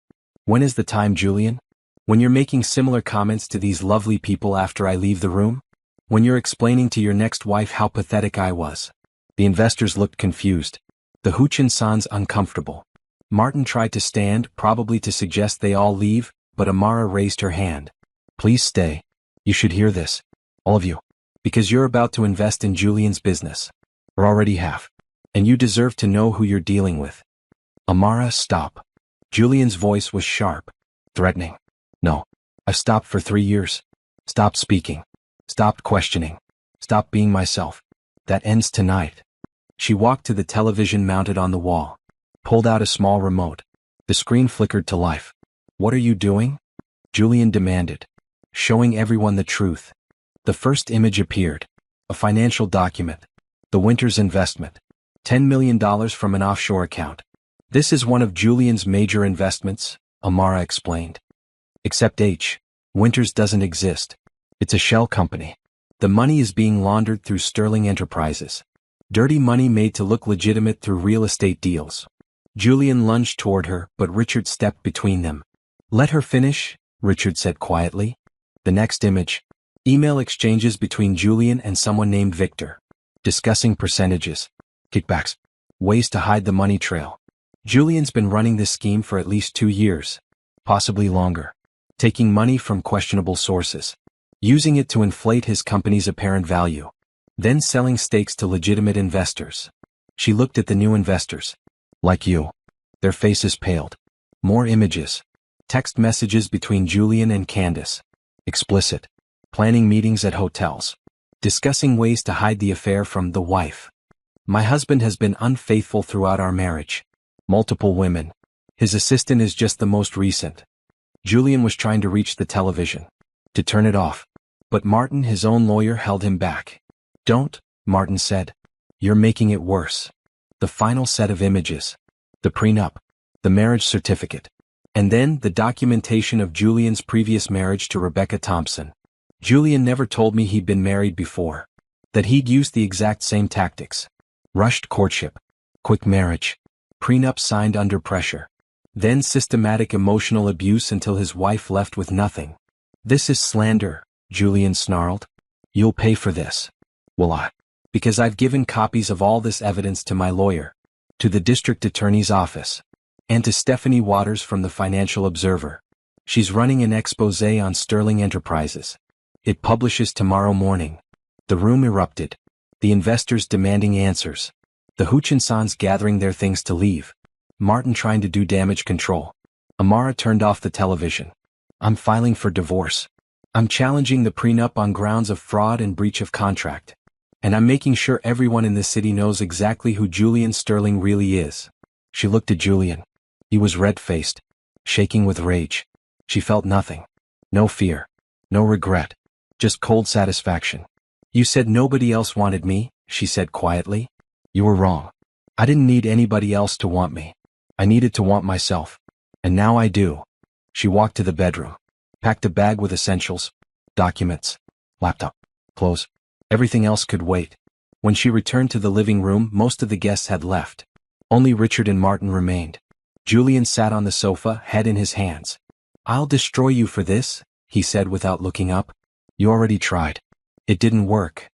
When is the time, Julian? When you're making similar comments to these lovely people after I leave the room? When you're explaining to your next wife how pathetic I was? The investors looked confused. The Hutchinsons uncomfortable. Martin tried to stand, probably to suggest they all leave, but Amara raised her hand. Please stay. You should hear this. All of you. Because you're about to invest in Julian's business. Or already have. And you deserve to know who you're dealing with. Amara, stop. Julian's voice was sharp. Threatening. No. I've stopped for 3 years. Stopped speaking. Stopped questioning. Stopped being myself. That ends tonight. She walked to the television mounted on the wall. Pulled out a small remote. The screen flickered to life. What are you doing? Julian demanded. Showing everyone the truth. The first image appeared. A financial document. The Winters investment. $10 million from an offshore account. This is one of Julian's major investments, Amara explained. Except Winters doesn't exist. It's a shell company. The money is being laundered through Sterling Enterprises. Dirty money made to look legitimate through real estate deals. Julian lunged toward her, but Richard stepped between them. Let her finish, Richard said quietly. The next image. Email exchanges between Julian and someone named Victor. Discussing percentages. Kickbacks. Ways to hide the money trail. Julian's been running this scheme for at least 2 years. possibly longer. Taking money from questionable sources. Using it to inflate his company's apparent value. Then selling stakes to legitimate investors. She looked at the new investors. Like you. Their faces paled. More images. Text messages between Julian and Candace. Explicit. Planning meetings at hotels. Discussing ways to hide the affair from the wife. My husband has been unfaithful throughout our marriage. Multiple women. His assistant is just the most recent. Julian was trying to reach the television. To turn it off. But Martin, his own lawyer, held him back. Don't, Martin said. You're making it worse. The final set of images. The prenup. The marriage certificate. And then the documentation of Julian's previous marriage to Rebecca Thompson. Julian never told me he'd been married before. That he'd used the exact same tactics. Rushed courtship. Quick marriage. Prenup signed under pressure. Then systematic emotional abuse until his wife left with nothing. This is slander, Julian snarled. You'll pay for this. Will I? Because I've given copies of all this evidence to my lawyer. To the district attorney's office. And to Stephanie Waters from the Financial Observer. She's running an expose on Sterling Enterprises. It publishes tomorrow morning. The room erupted. The investors demanding answers. The Hutchinsons gathering their things to leave. Martin trying to do damage control. Amara turned off the television. I'm filing for divorce. I'm challenging the prenup on grounds of fraud and breach of contract. And I'm making sure everyone in this city knows exactly who Julian Sterling really is. She looked at Julian. He was red-faced, shaking with rage. She felt nothing. No fear. No regret. Just cold satisfaction. You said nobody else wanted me, she said quietly. You were wrong. I didn't need anybody else to want me. I needed to want myself. And now I do. She walked to the bedroom. Packed a bag with essentials. Documents. Laptop. Clothes. Everything else could wait. When she returned to the living room, most of the guests had left. Only Richard and Martin remained. Julian sat on the sofa, head in his hands. I'll destroy you for this, he said without looking up. You already tried. It didn't work.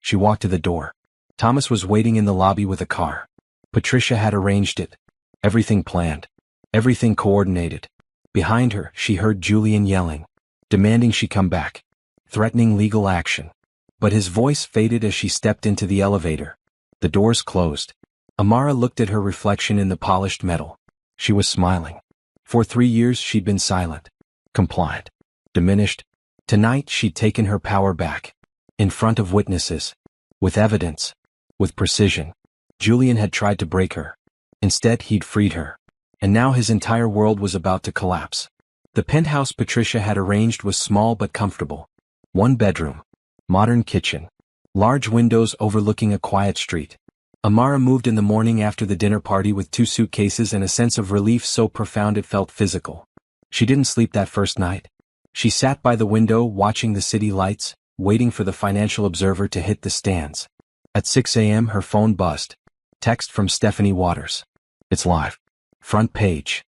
She walked to the door. Thomas was waiting in the lobby with a car. Patricia had arranged it. Everything planned. Everything coordinated. Behind her, she heard Julian yelling. Demanding she come back. Threatening legal action. But his voice faded as she stepped into the elevator. The doors closed. Amara looked at her reflection in the polished metal. She was smiling. For 3 years she'd been silent. Compliant. Diminished. Tonight she'd taken her power back. In front of witnesses. With evidence. With precision. Julian had tried to break her. Instead he'd freed her. And now his entire world was about to collapse. The penthouse Patricia had arranged was small but comfortable. 1 bedroom. Modern kitchen. Large windows overlooking a quiet street. Amara moved in the morning after the dinner party with 2 suitcases and a sense of relief so profound it felt physical. She didn't sleep that first night. She sat by the window watching the city lights, waiting for the Financial Observer to hit the stands. At 6 a.m. her phone buzzed. Text from Stephanie Waters. It's live. Front page.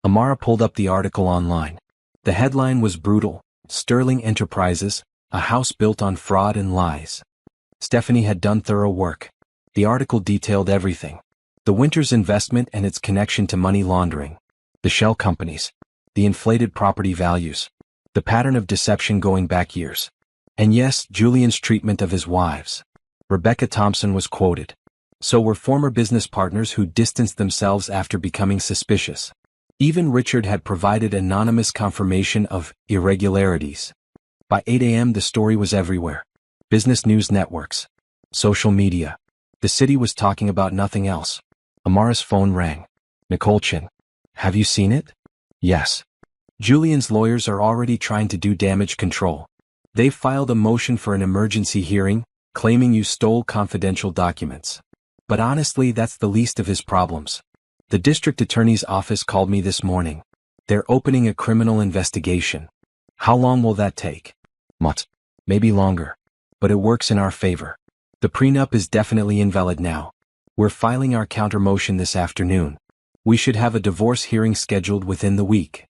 Amara pulled up the article online. The headline was brutal. Sterling Enterprises, a house built on fraud and lies. Stephanie had done thorough work. The article detailed everything. The Winters investment and its connection to money laundering. The shell companies. The inflated property values. The pattern of deception going back years. And yes, Julian's treatment of his wives. Rebecca Thompson was quoted. So were former business partners who distanced themselves after becoming suspicious. Even Richard had provided anonymous confirmation of irregularities. By 8 a.m. the story was everywhere. Business news networks. Social media. The city was talking about nothing else. Amara's phone rang. Nicole Chin. Have you seen it? Yes. Julian's lawyers are already trying to do damage control. They've filed a motion for an emergency hearing, claiming you stole confidential documents. But honestly, that's the least of his problems. The district attorney's office called me this morning. They're opening a criminal investigation. How long will that take? Months. Maybe longer. But it works in our favor. The prenup is definitely invalid now. We're filing our counter-motion this afternoon. We should have a divorce hearing scheduled within the week.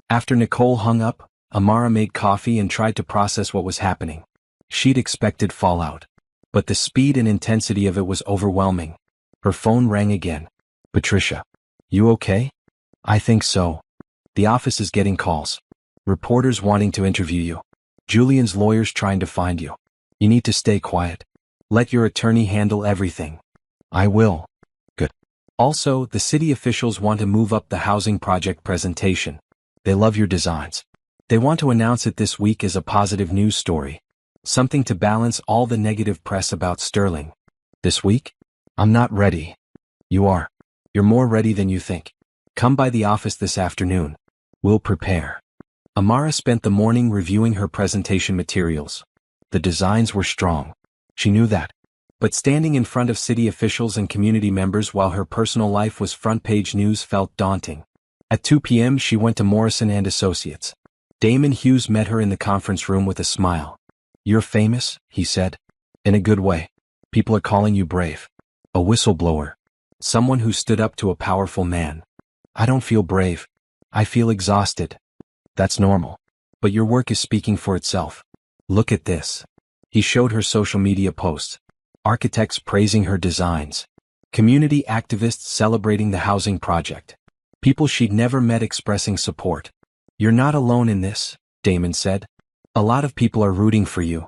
After Nicole hung up, Amara made coffee and tried to process what was happening. She'd expected fallout. But the speed and intensity of it was overwhelming. Her phone rang again. Patricia. You okay? I think so. The office is getting calls. Reporters wanting to interview you. Julian's lawyers trying to find you. You need to stay quiet. Let your attorney handle everything. I will. Good. Also, the city officials want to move up the housing project presentation. They love your designs. They want to announce it this week as a positive news story. Something to balance all the negative press about Sterling. This week? I'm not ready. You are. You're more ready than you think. Come by the office this afternoon. We'll prepare. Amara spent the morning reviewing her presentation materials. The designs were strong. She knew that. But standing in front of city officials and community members while her personal life was front-page news felt daunting. At 2 p.m. she went to Morrison & Associates. Damon Hughes met her in the conference room with a smile. You're famous, he said. In a good way. People are calling you brave. A whistleblower. Someone who stood up to a powerful man. I don't feel brave. I feel exhausted. That's normal. But your work is speaking for itself. Look at this. He showed her social media posts. Architects praising her designs. Community activists celebrating the housing project. People she'd never met expressing support. You're not alone in this, Damon said. A lot of people are rooting for you.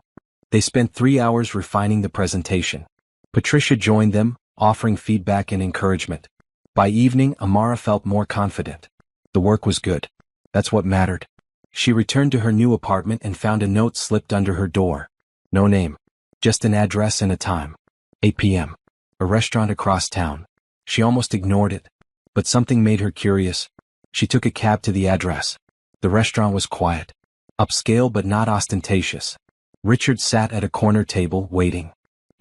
They spent 3 hours refining the presentation. Patricia joined them, offering feedback and encouragement. By evening, Amara felt more confident. The work was good. That's what mattered. She returned to her new apartment and found a note slipped under her door. No name. Just an address and a time. 8 p.m. A restaurant across town. She almost ignored it. But something made her curious. She took a cab to the address. The restaurant was quiet. Upscale but not ostentatious. Richard sat at a corner table, waiting.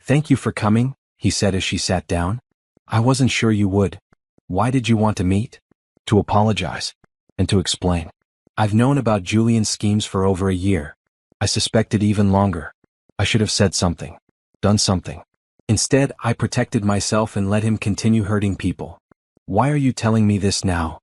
Thank you for coming, he said as she sat down. I wasn't sure you would. Why did you want to meet? To apologize. And to explain. I've known about Julian's schemes for over a year. I suspected even longer. I should have said something. Done something. Instead, I protected myself and let him continue hurting people. Why are you telling me this now?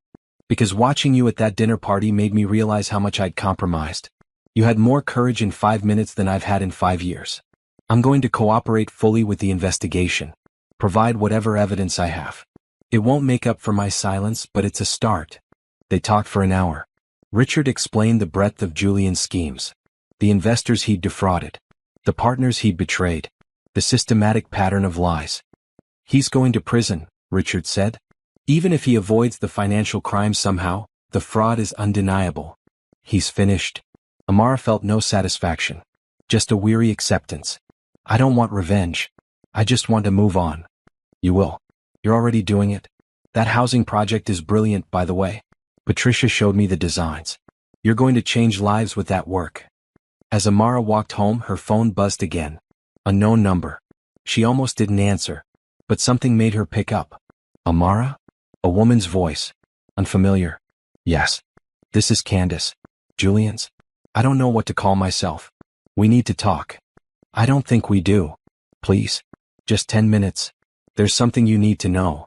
Because watching you at that dinner party made me realize how much I'd compromised. You had more courage in 5 minutes than I've had in 5 years. I'm going to cooperate fully with the investigation. Provide whatever evidence I have. It won't make up for my silence, but it's a start. They talked for an hour. Richard explained the breadth of Julian's schemes. The investors he'd defrauded. The partners he'd betrayed. The systematic pattern of lies. He's going to prison, Richard said. Even if he avoids the financial crimes somehow, the fraud is undeniable. He's finished. Amara felt no satisfaction. Just a weary acceptance. I don't want revenge. I just want to move on. You will. You're already doing it. That housing project is brilliant, by the way. Patricia showed me the designs. You're going to change lives with that work. As Amara walked home, her phone buzzed again. Unknown number. She almost didn't answer. But something made her pick up. Amara? A woman's voice. Unfamiliar. Yes. This is Candace. Julian's. I don't know what to call myself. We need to talk. I don't think we do. Please. Just 10 minutes. There's something you need to know.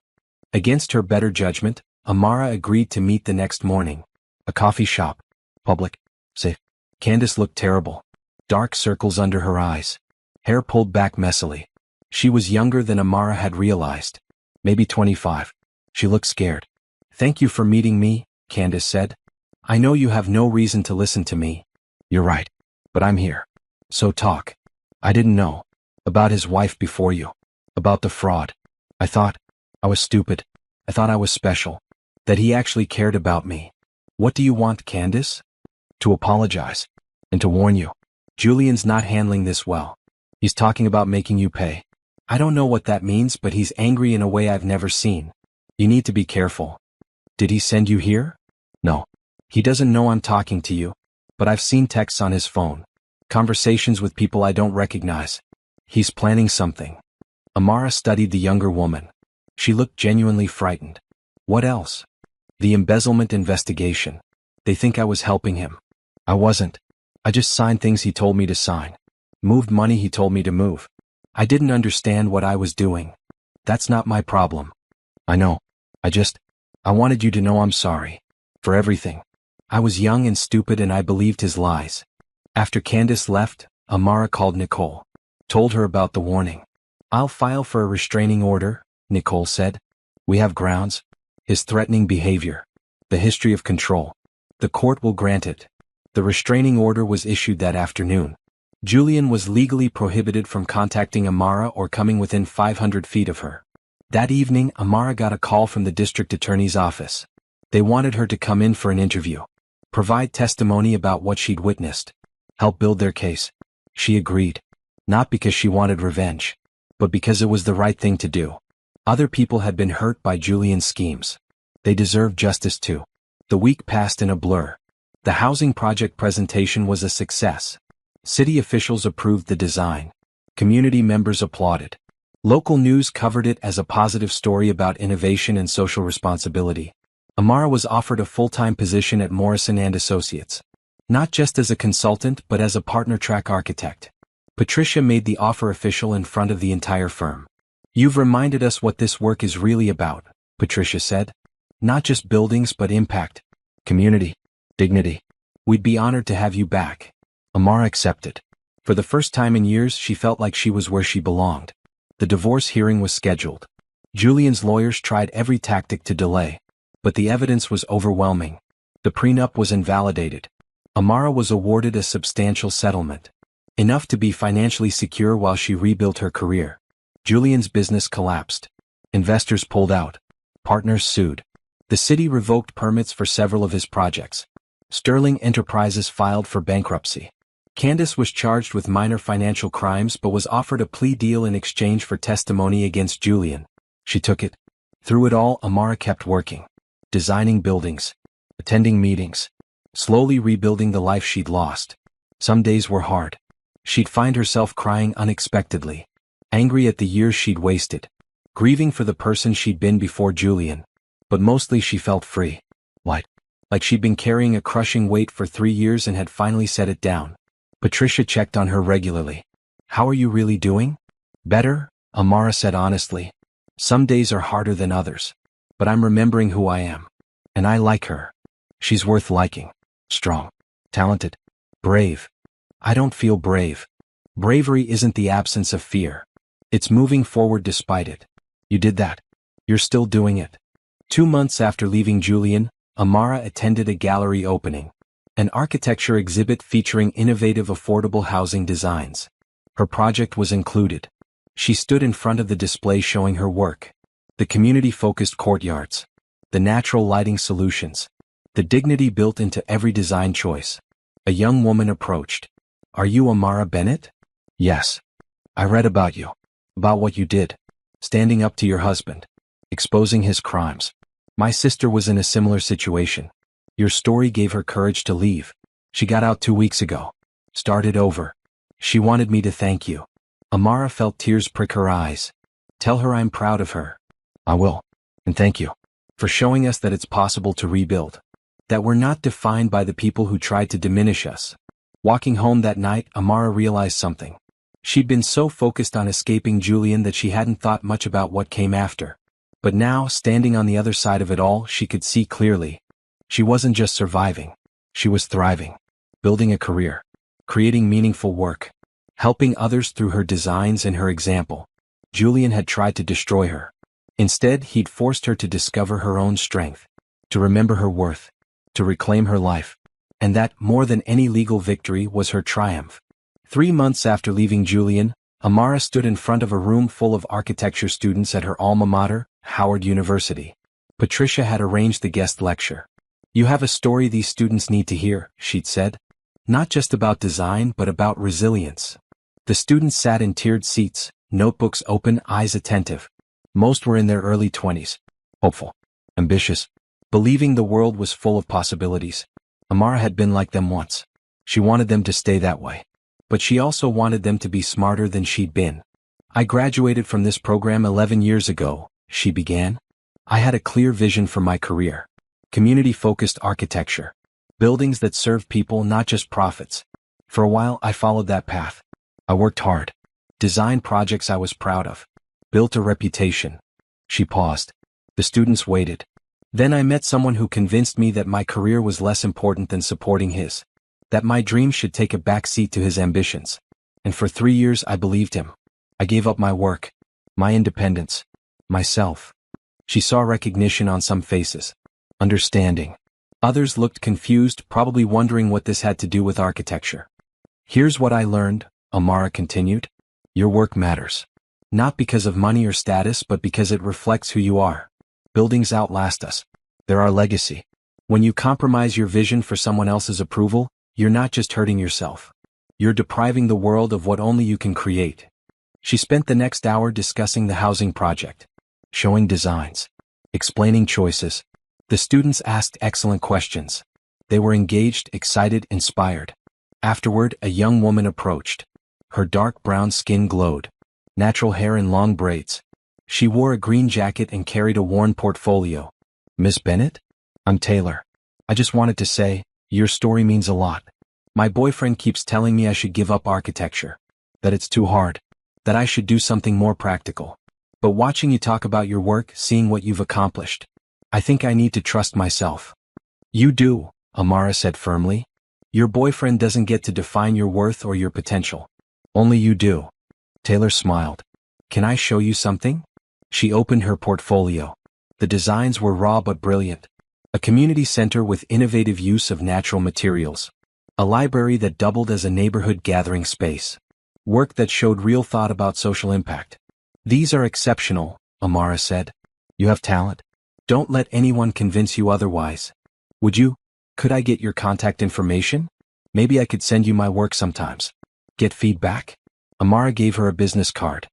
Against her better judgment, Amara agreed to meet the next morning. A coffee shop. Public. Safe. Candace looked terrible. Dark circles under her eyes. Hair pulled back messily. She was younger than Amara had realized. Maybe 25. She looked scared. Thank you for meeting me, Candace said. I know you have no reason to listen to me. You're right. But I'm here. So talk. I didn't know. About his wife before you. About the fraud. I thought I was stupid. I thought I was special. That he actually cared about me. What do you want, Candace? To apologize. And to warn you. Julian's not handling this well. He's talking about making you pay. I don't know what that means, but he's angry in a way I've never seen. You need to be careful. Did he send you here? No. He doesn't know I'm talking to you. But I've seen texts on his phone. Conversations with people I don't recognize. He's planning something. Amara studied the younger woman. She looked genuinely frightened. What else? The embezzlement investigation. They think I was helping him. I wasn't. I just signed things he told me to sign. Moved money he told me to move. I didn't understand what I was doing. That's not my problem. I know. I wanted you to know I'm sorry. For everything. I was young and stupid and I believed his lies. After Candace left, Amara called Nicole. Told her about the warning. I'll file for a restraining order, Nicole said. We have grounds. His threatening behavior. The history of control. The court will grant it. The restraining order was issued that afternoon. Julian was legally prohibited from contacting Amara or coming within 500 feet of her. That evening, Amara got a call from the district attorney's office. They wanted her to come in for an interview, provide testimony about what she'd witnessed, help build their case. She agreed, not because she wanted revenge, but because it was the right thing to do. Other people had been hurt by Julian's schemes. They deserved justice too. The week passed in a blur. The housing project presentation was a success. City officials approved the design. Community members applauded. Local news covered it as a positive story about innovation and social responsibility. Amara was offered a full-time position at Morrison & Associates. Not just as a consultant but as a partner-track architect. Patricia made the offer official in front of the entire firm. "You've reminded us what this work is really about," Patricia said. "Not just buildings but impact, community, dignity. We'd be honored to have you back." Amara accepted. For the first time in years she felt like she was where she belonged. The divorce hearing was scheduled. Julian's lawyers tried every tactic to delay. But the evidence was overwhelming. The prenup was invalidated. Amara was awarded a substantial settlement. Enough to be financially secure while she rebuilt her career. Julian's business collapsed. Investors pulled out. Partners sued. The city revoked permits for several of his projects. Sterling Enterprises filed for bankruptcy. Candace was charged with minor financial crimes but was offered a plea deal in exchange for testimony against Julian. She took it. Through it all, Amara kept working. Designing buildings. Attending meetings. Slowly rebuilding the life she'd lost. Some days were hard. She'd find herself crying unexpectedly. Angry at the years she'd wasted. Grieving for the person she'd been before Julian. But mostly she felt free. Light. Like she'd been carrying a crushing weight for 3 years and had finally set it down. Patricia checked on her regularly. "How are you really doing?" "Better," Amara said honestly. "Some days are harder than others. But I'm remembering who I am. And I like her. She's worth liking. Strong. Talented. Brave. I don't feel brave. Bravery isn't the absence of fear. It's moving forward despite it. You did that. You're still doing it." 2 months after leaving Julian, Amara attended a gallery opening. An architecture exhibit featuring innovative affordable housing designs. Her project was included. She stood in front of the display showing her work. The community-focused courtyards. The natural lighting solutions. The dignity built into every design choice. A young woman approached. "Are you Amara Bennett?" "Yes. I read about you. About what you did. Standing up to your husband. Exposing his crimes. My sister was in a similar situation. Your story gave her courage to leave. She got out 2 weeks ago. Started over. She wanted me to thank you." Amara felt tears prick her eyes. "Tell her I'm proud of her." "I will. And thank you. For showing us that it's possible to rebuild. That we're not defined by the people who tried to diminish us." Walking home that night, Amara realized something. She'd been so focused on escaping Julian that she hadn't thought much about what came after. But now, standing on the other side of it all, she could see clearly. She wasn't just surviving. She was thriving. Building a career. Creating meaningful work. Helping others through her designs and her example. Julian had tried to destroy her. Instead, he'd forced her to discover her own strength. To remember her worth. To reclaim her life. And that, more than any legal victory, was her triumph. 3 months after leaving Julian, Amara stood in front of a room full of architecture students at her alma mater, Howard University. Patricia had arranged the guest lecture. "You have a story these students need to hear," she'd said. "Not just about design but about resilience." The students sat in tiered seats, notebooks open, eyes attentive. Most were in their early 20s. Hopeful. Ambitious. Believing the world was full of possibilities. Amara had been like them once. She wanted them to stay that way. But she also wanted them to be smarter than she'd been. "I graduated from this program 11 years ago," she began. "I had a clear vision for my career. Community-focused architecture. Buildings that serve people, not just profits. For a while, I followed that path. I worked hard. Designed projects I was proud of. Built a reputation." She paused. The students waited. "Then I met someone who convinced me that my career was less important than supporting his. That my dreams should take a back seat to his ambitions. And for 3 years I believed him. I gave up my work. My independence. Myself." She saw recognition on some faces. Understanding. Others looked confused, probably wondering what this had to do with architecture. Here's what I learned, Amara continued. Your work matters. Not because of money or status, but because it reflects who you are. Buildings outlast us. They're our legacy. When you compromise your vision for someone else's approval, you're not just hurting yourself. You're depriving the world of what only you can create. She spent the next hour discussing the housing project, showing designs, explaining choices. The students asked excellent questions. They were engaged, excited, inspired. Afterward, a young woman approached. Her dark brown skin glowed. Natural hair in long braids. She wore a green jacket and carried a worn portfolio. Miss Bennett? I'm Taylor. I just wanted to say, your story means a lot. My boyfriend keeps telling me I should give up architecture. That it's too hard. That I should do something more practical. But watching you talk about your work, seeing what you've accomplished, I think I need to trust myself. You do, Amara said firmly. Your boyfriend doesn't get to define your worth or your potential. Only you do. Taylor smiled. Can I show you something? She opened her portfolio. The designs were raw but brilliant. A community center with innovative use of natural materials. A library that doubled as a neighborhood gathering space. Work that showed real thought about social impact. These are exceptional, Amara said. You have talent. Don't let anyone convince you otherwise. Could I get your contact information? Maybe I could send you my work sometimes. Get feedback? Amara gave her a business card.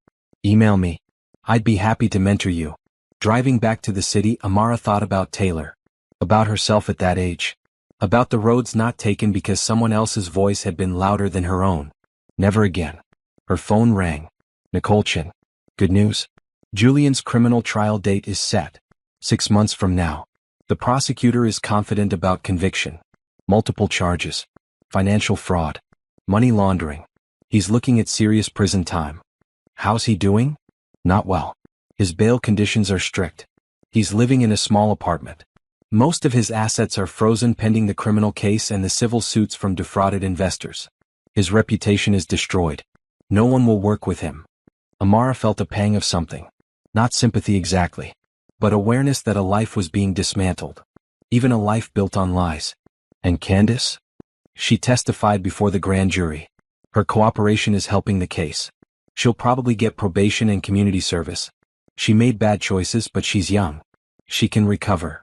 Email me. I'd be happy to mentor you. Driving back to the city, Amara thought about Taylor. About herself at that age. About the roads not taken because someone else's voice had been louder than her own. Never again. Her phone rang. Nicole Chin. Good news. Julian's criminal trial date is set. 6 months from now. The prosecutor is confident about conviction. Multiple charges. Financial fraud. Money laundering. He's looking at serious prison time. How's he doing? Not well. His bail conditions are strict. He's living in a small apartment. Most of his assets are frozen pending the criminal case and the civil suits from defrauded investors. His reputation is destroyed. No one will work with him. Amara felt a pang of something. Not sympathy exactly, but awareness that a life was being dismantled. Even a life built on lies. And Candace? She testified before the grand jury. Her cooperation is helping the case. She'll probably get probation and community service. She made bad choices, but she's young. She can recover.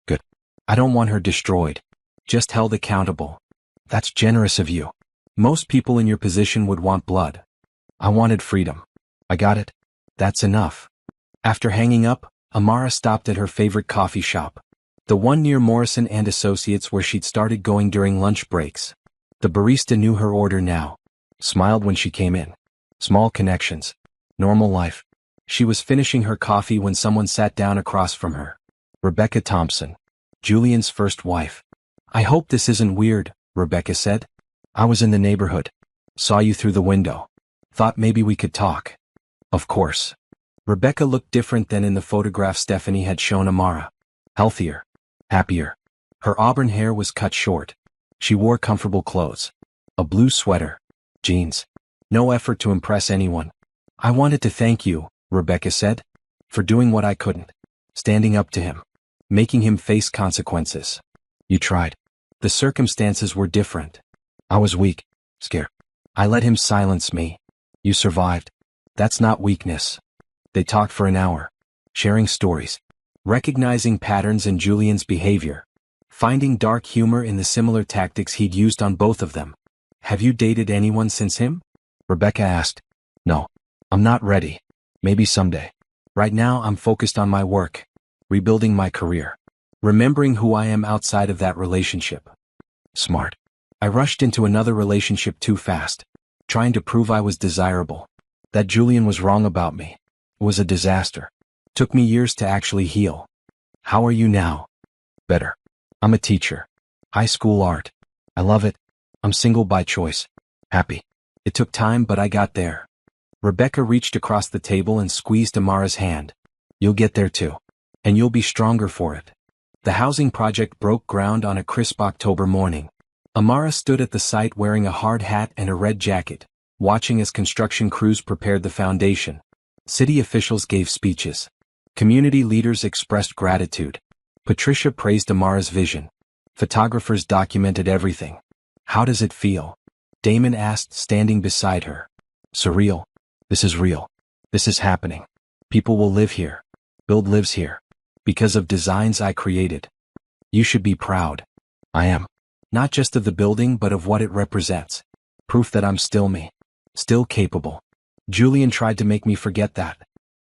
Good. I don't want her destroyed. Just held accountable. That's generous of you. Most people in your position would want blood. I wanted freedom. I got it. That's enough. After hanging up, Amara stopped at her favorite coffee shop. The one near Morrison and Associates where she'd started going during lunch breaks. The barista knew her order now. Smiled when she came in. Small connections. Normal life. She was finishing her coffee when someone sat down across from her. Rebecca Thompson. Julian's first wife. I hope this isn't weird, Rebecca said. I was in the neighborhood. Saw you through the window. Thought maybe we could talk. Of course. Rebecca looked different than in the photograph Stephanie had shown Amara. Healthier. Happier. Her auburn hair was cut short. She wore comfortable clothes. A blue sweater. Jeans. No effort to impress anyone. I wanted to thank you, Rebecca said, for doing what I couldn't. Standing up to him. Making him face consequences. You tried. The circumstances were different. I was weak. Scared. I let him silence me. You survived. That's not weakness. They talked for an hour. Sharing stories. Recognizing patterns in Julian's behavior. Finding dark humor in the similar tactics he'd used on both of them. Have you dated anyone since him? Rebecca asked. No. I'm not ready. Maybe someday. Right now I'm focused on my work. Rebuilding my career. Remembering who I am outside of that relationship. Smart. I rushed into another relationship too fast. Trying to prove I was desirable. That Julian was wrong about me. It was a disaster. Took me years to actually heal. How are you now? Better. I'm a teacher. High school art. I love it. I'm single by choice. Happy. It took time, but I got there. Rebecca reached across the table and squeezed Amara's hand. You'll get there too. And you'll be stronger for it. The housing project broke ground on a crisp October morning. Amara stood at the site wearing a hard hat and a red jacket, watching as construction crews prepared the foundation. City officials gave speeches. Community leaders expressed gratitude. Patricia praised Amara's vision. Photographers documented everything. How does it feel? Damon asked, standing beside her. Surreal. This is real. This is happening. People will live here. Build lives here. Because of designs I created. You should be proud. I am. Not just of the building but of what it represents. Proof that I'm still me. Still capable. Julian tried to make me forget that.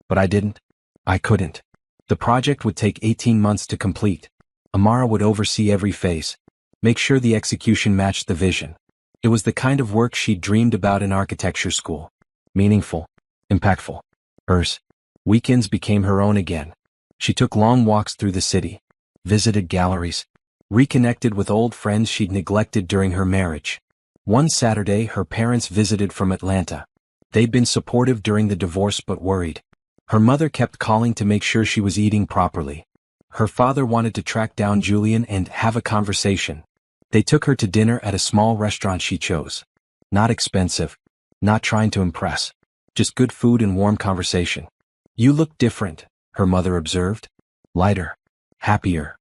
But I didn't. I couldn't. The project would take 18 months to complete. Amara would oversee every phase. Make sure the execution matched the vision. It was the kind of work she'd dreamed about in architecture school. Meaningful. Impactful. Hers. Weekends became her own again. She took long walks through the city. Visited galleries. Reconnected with old friends she'd neglected during her marriage. One Saturday her parents visited from Atlanta. They'd been supportive during the divorce but worried. Her mother kept calling to make sure she was eating properly. Her father wanted to track down Julian and have a conversation. They took her to dinner at a small restaurant she chose. Not expensive. Not trying to impress. Just good food and warm conversation. You look different, her mother observed. Lighter. Happier.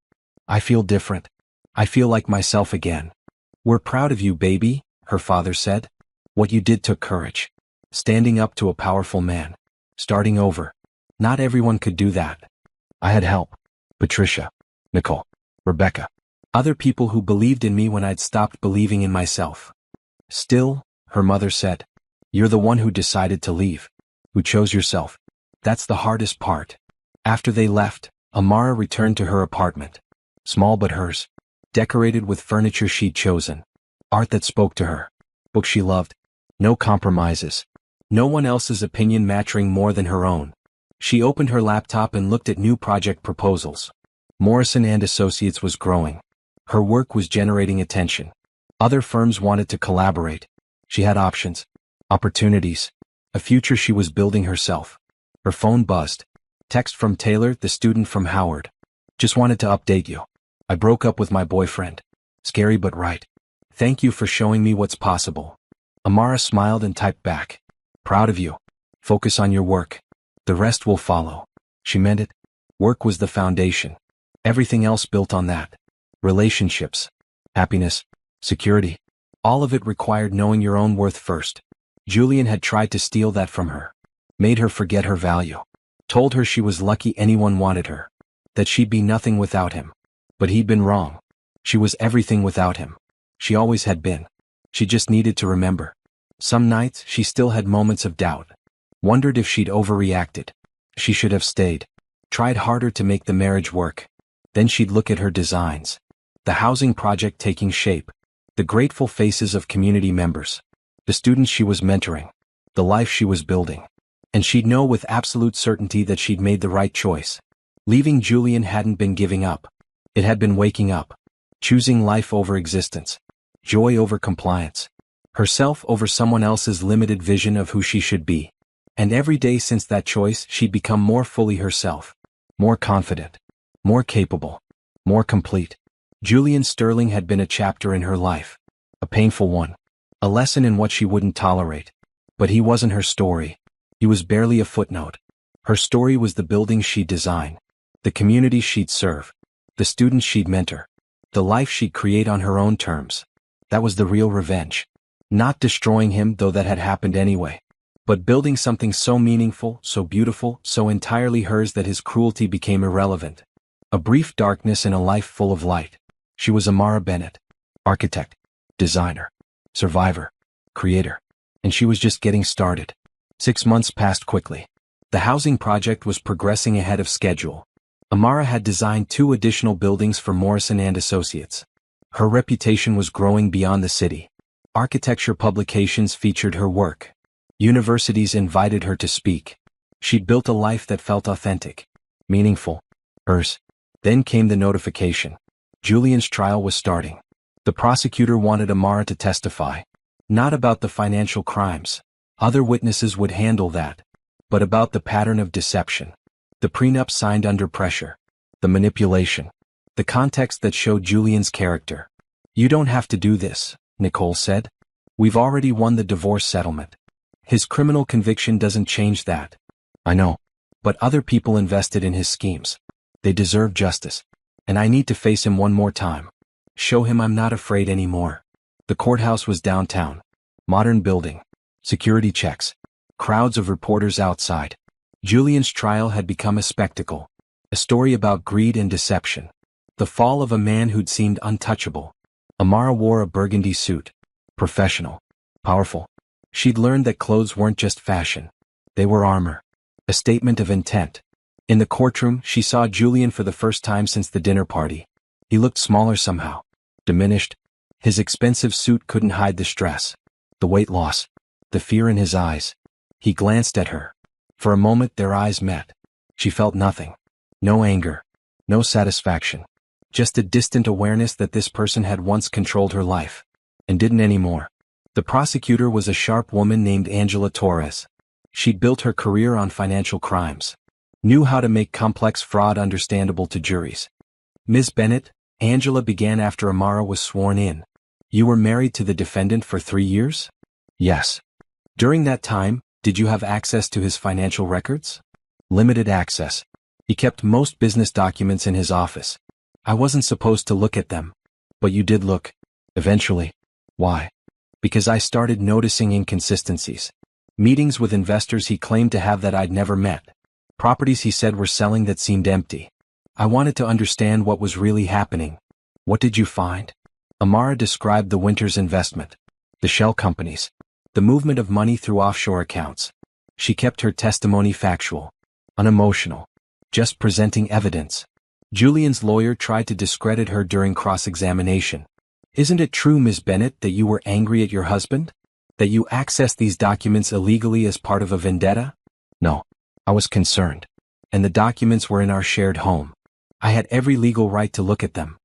I feel different. I feel like myself again. We're proud of you, baby, her father said. What you did took courage. Standing up to a powerful man. Starting over. Not everyone could do that. I had help. Patricia. Nicole. Rebecca. Other people who believed in me when I'd stopped believing in myself. Still, her mother said, you're the one who decided to leave. Who chose yourself. That's the hardest part. After they left, Amara returned to her apartment. Small but hers. Decorated with furniture she'd chosen. Art that spoke to her. Books she loved. No compromises. No one else's opinion mattering more than her own. She opened her laptop and looked at new project proposals. Morrison and Associates was growing. Her work was generating attention. Other firms wanted to collaborate. She had options. Opportunities. A future she was building herself. Her phone buzzed. Text from Taylor, the student from Howard. Just wanted to update you. I broke up with my boyfriend. Scary but right. Thank you for showing me what's possible. Amara smiled and typed back. Proud of you. Focus on your work. The rest will follow. She meant it. Work was the foundation. Everything else built on that. Relationships. Happiness. Security. All of it required knowing your own worth first. Julian had tried to steal that from her. Made her forget her value. Told her she was lucky anyone wanted her. That she'd be nothing without him. But he'd been wrong. She was everything without him. She always had been. She just needed to remember. Some nights she still had moments of doubt. Wondered if she'd overreacted. She should have stayed. Tried harder to make the marriage work. Then she'd look at her designs. The housing project taking shape. The grateful faces of community members. The students she was mentoring. The life she was building. And she'd know with absolute certainty that she'd made the right choice. Leaving Julian hadn't been giving up. It had been waking up. Choosing life over existence. Joy over compliance. Herself over someone else's limited vision of who she should be. And every day since that choice she'd become more fully herself. More confident. More capable. More complete. Julian Sterling had been a chapter in her life. A painful one. A lesson in what she wouldn't tolerate. But he wasn't her story. He was barely a footnote. Her story was the buildings she'd design. The communities she'd serve. The students she'd mentor. The life she'd create on her own terms. That was the real revenge. Not destroying him, though that had happened anyway. But building something so meaningful, so beautiful, so entirely hers that his cruelty became irrelevant. A brief darkness in a life full of light. She was Amara Bennett. Architect. Designer. Survivor. Creator. And she was just getting started. 6 months passed quickly. The housing project was progressing ahead of schedule. Amara had designed 2 additional buildings for Morrison and Associates. Her reputation was growing beyond the city. Architecture publications featured her work. Universities invited her to speak. She'd built a life that felt authentic. Meaningful. Hers. Then came the notification. Julian's trial was starting. The prosecutor wanted Amara to testify. Not about the financial crimes. Other witnesses would handle that. But about the pattern of deception. The prenup signed under pressure. The manipulation. The context that showed Julian's character. You don't have to do this, Nicole said. We've already won the divorce settlement. His criminal conviction doesn't change that. I know. But other people invested in his schemes. They deserve justice. And I need to face him one more time. Show him I'm not afraid anymore. The courthouse was downtown. Modern building. Security checks. Crowds of reporters outside. Julian's trial had become a spectacle. A story about greed and deception. The fall of a man who'd seemed untouchable. Amara wore a burgundy suit. Professional. Powerful. She'd learned that clothes weren't just fashion. They were armor. A statement of intent. In the courtroom, she saw Julian for the first time since the dinner party. He looked smaller somehow. Diminished. His expensive suit couldn't hide the stress. The weight loss. The fear in his eyes. He glanced at her. For a moment their eyes met. She felt nothing. No anger. No satisfaction. Just a distant awareness that this person had once controlled her life. And didn't anymore. The prosecutor was a sharp woman named Angela Torres. She'd built her career on financial crimes. Knew how to make complex fraud understandable to juries. Ms. Bennett, Angela began after Amara was sworn in. You were married to the defendant for 3 years? Yes. During that time, did you have access to his financial records? Limited access. He kept most business documents in his office. I wasn't supposed to look at them. But you did look. Eventually. Why? Because I started noticing inconsistencies. Meetings with investors he claimed to have that I'd never met. Properties he said were selling that seemed empty. I wanted to understand what was really happening. What did you find? Amara described the Winters investment. The shell companies. The movement of money through offshore accounts. She kept her testimony factual. Unemotional. Just presenting evidence. Julian's lawyer tried to discredit her during cross-examination. Isn't it true, Ms. Bennett, that you were angry at your husband? That you accessed these documents illegally as part of a vendetta? No. I was concerned. And the documents were in our shared home. I had every legal right to look at them.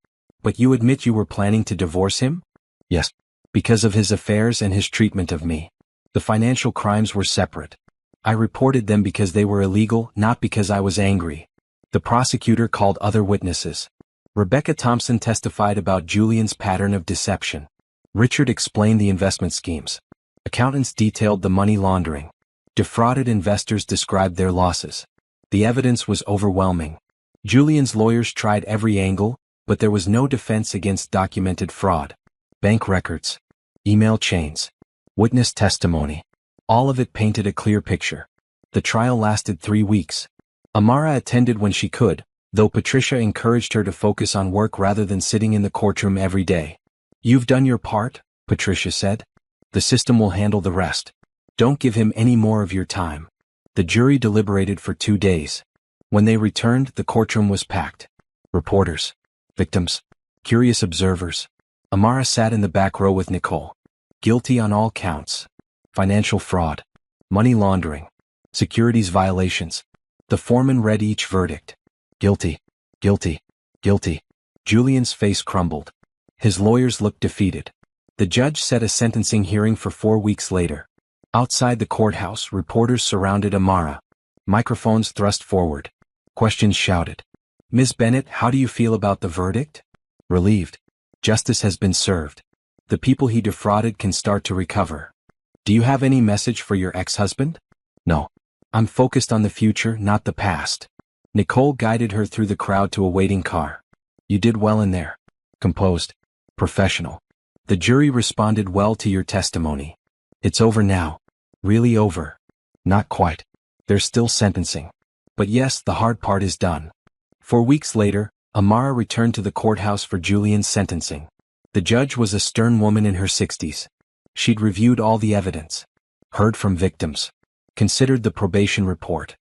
But you admit you were planning to divorce him? Yes. Because of his affairs and his treatment of me. The financial crimes were separate. I reported them because they were illegal, not because I was angry. The prosecutor called other witnesses. Rebecca Thompson testified about Julian's pattern of deception. Richard explained the investment schemes. Accountants detailed the money laundering. Defrauded investors described their losses. The evidence was overwhelming. Julian's lawyers tried every angle, but there was no defense against documented fraud. Bank records. Email chains. Witness testimony. All of it painted a clear picture. The trial lasted 3 weeks. Amara attended when she could, though Patricia encouraged her to focus on work rather than sitting in the courtroom every day. You've done your part, Patricia said. The system will handle the rest. Don't give him any more of your time. The jury deliberated for 2 days. When they returned, the courtroom was packed. Reporters. Victims. Curious observers. Amara sat in the back row with Nicole. Guilty on all counts. Financial fraud. Money laundering. Securities violations. The foreman read each verdict. Guilty. Guilty. Guilty. Julian's face crumbled. His lawyers looked defeated. The judge set a sentencing hearing for 4 weeks later. Outside the courthouse, reporters surrounded Amara. Microphones thrust forward. Questions shouted. Ms. Bennett, how do you feel about the verdict? Relieved. Justice has been served. The people he defrauded can start to recover. Do you have any message for your ex-husband? No. I'm focused on the future, not the past. Nicole guided her through the crowd to a waiting car. You did well in there. Composed. Professional. The jury responded well to your testimony. It's over now. Really over. Not quite. There's still sentencing. But yes, the hard part is done. 4 weeks later, Amara returned to the courthouse for Julian's sentencing. The judge was a stern woman in her 60s. She'd reviewed all the evidence. Heard from victims. Considered the probation report.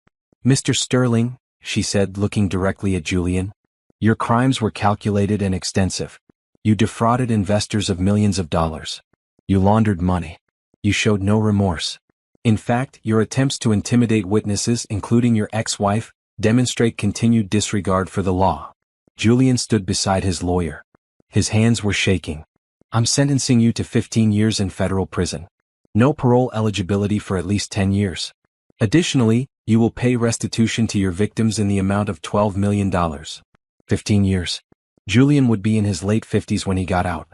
Mr. Sterling, she said, looking directly at Julian, your crimes were calculated and extensive. You defrauded investors of millions of dollars. You laundered money. You showed no remorse. In fact, your attempts to intimidate witnesses, including your ex-wife, demonstrate continued disregard for the law. Julian stood beside his lawyer. His hands were shaking. I'm sentencing you to 15 years in federal prison. No parole eligibility for at least 10 years. Additionally, you will pay restitution to your victims in the amount of $12 million. 15 years. Julian would be in his late 50s when he got out.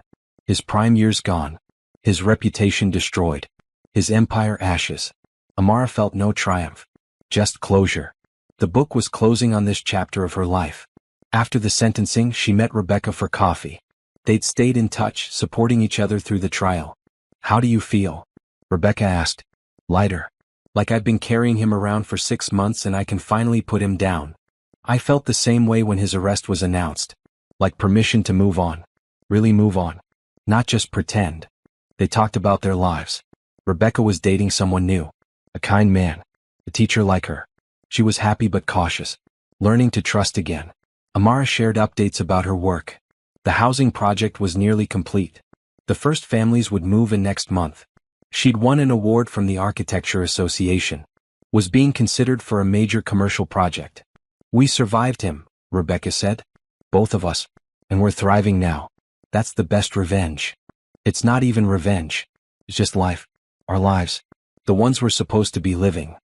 His prime years gone. His reputation destroyed. His empire ashes. Amara felt no triumph. Just closure. The book was closing on this chapter of her life. After the sentencing, she met Rebecca for coffee. They'd stayed in touch, supporting each other through the trial. "How do you feel?" Rebecca asked. "Lighter. Like I've been carrying him around for 6 months and I can finally put him down." I felt the same way when his arrest was announced. Like permission to move on. Really move on. Not just pretend. They talked about their lives. Rebecca was dating someone new. A kind man. A teacher like her. She was happy but cautious. Learning to trust again. Amara shared updates about her work. The housing project was nearly complete. The first families would move in next month. She'd won an award from the Architecture Association. Was being considered for a major commercial project. "We survived him," Rebecca said. "Both of us. And we're thriving now. That's the best revenge." It's not even revenge. It's just life. Our lives. The ones we're supposed to be living.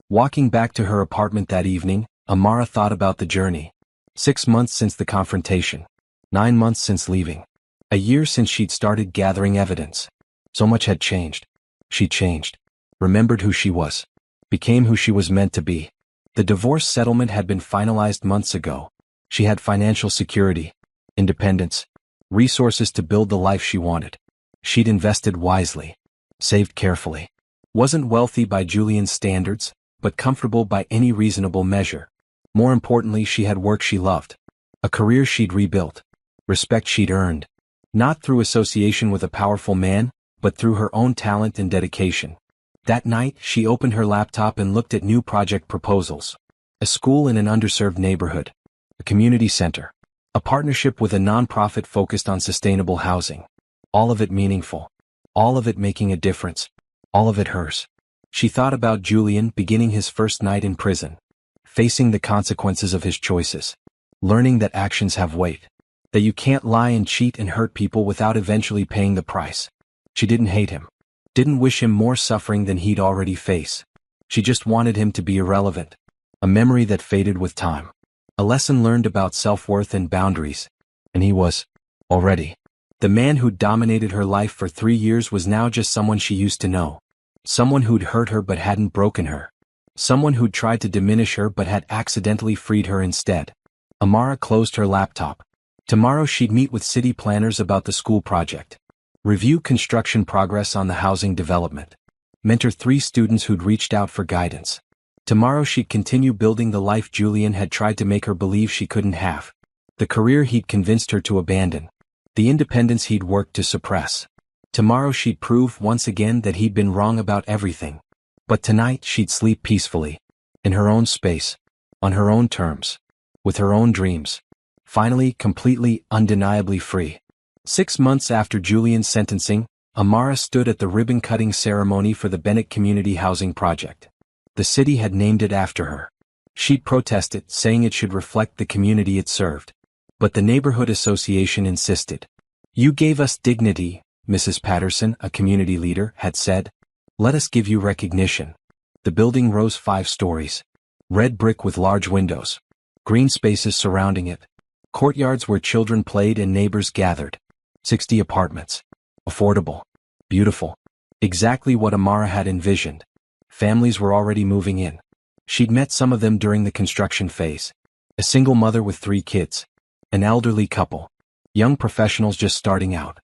Walking back to her apartment that evening, Amara thought about the journey. 6 months since the confrontation. 9 months since leaving. A year since she'd started gathering evidence. So much had changed. She changed. Remembered who she was. Became who she was meant to be. The divorce settlement had been finalized months ago. She had financial security. Independence. Resources to build the life she wanted. She'd invested wisely. Saved carefully. Wasn't wealthy by Julian's standards, but comfortable by any reasonable measure. More importantly, she had work she loved. A career she'd rebuilt. Respect she'd earned. Not through association with a powerful man, but through her own talent and dedication. That night, she opened her laptop and looked at new project proposals. A school in an underserved neighborhood. A community center. A partnership with a nonprofit focused on sustainable housing. All of it meaningful. All of it making a difference. All of it hers. She thought about Julian beginning his first night in prison. Facing the consequences of his choices. Learning that actions have weight. That you can't lie and cheat and hurt people without eventually paying the price. She didn't hate him. Didn't wish him more suffering than he'd already face. She just wanted him to be irrelevant. A memory that faded with time. A lesson learned about self-worth and boundaries. And he was, already. The man who'd dominated her life for 3 years was now just someone she used to know. Someone who'd hurt her but hadn't broken her. Someone who'd tried to diminish her but had accidentally freed her instead. Amara closed her laptop. Tomorrow she'd meet with city planners about the school project. Review construction progress on the housing development. Mentor 3 students who'd reached out for guidance. Tomorrow she'd continue building the life Julian had tried to make her believe she couldn't have. The career he'd convinced her to abandon. The independence he'd worked to suppress. Tomorrow she'd prove once again that he'd been wrong about everything. But tonight she'd sleep peacefully. In her own space. On her own terms. With her own dreams. Finally, completely, undeniably free. 6 months after Julian's sentencing, Amara stood at the ribbon-cutting ceremony for the Bennett Community Housing Project. The city had named it after her. She'd protested, saying it should reflect the community it served. But the neighborhood association insisted. "You gave us dignity," Mrs. Patterson, a community leader, had said. "Let us give you recognition." The building rose 5 stories. Red brick with large windows. Green spaces surrounding it. Courtyards where children played and neighbors gathered. 60 apartments. Affordable. Beautiful. Exactly what Amara had envisioned. Families were already moving in. She'd met some of them during the construction phase. A single mother with 3 kids. An elderly couple. Young professionals just starting out.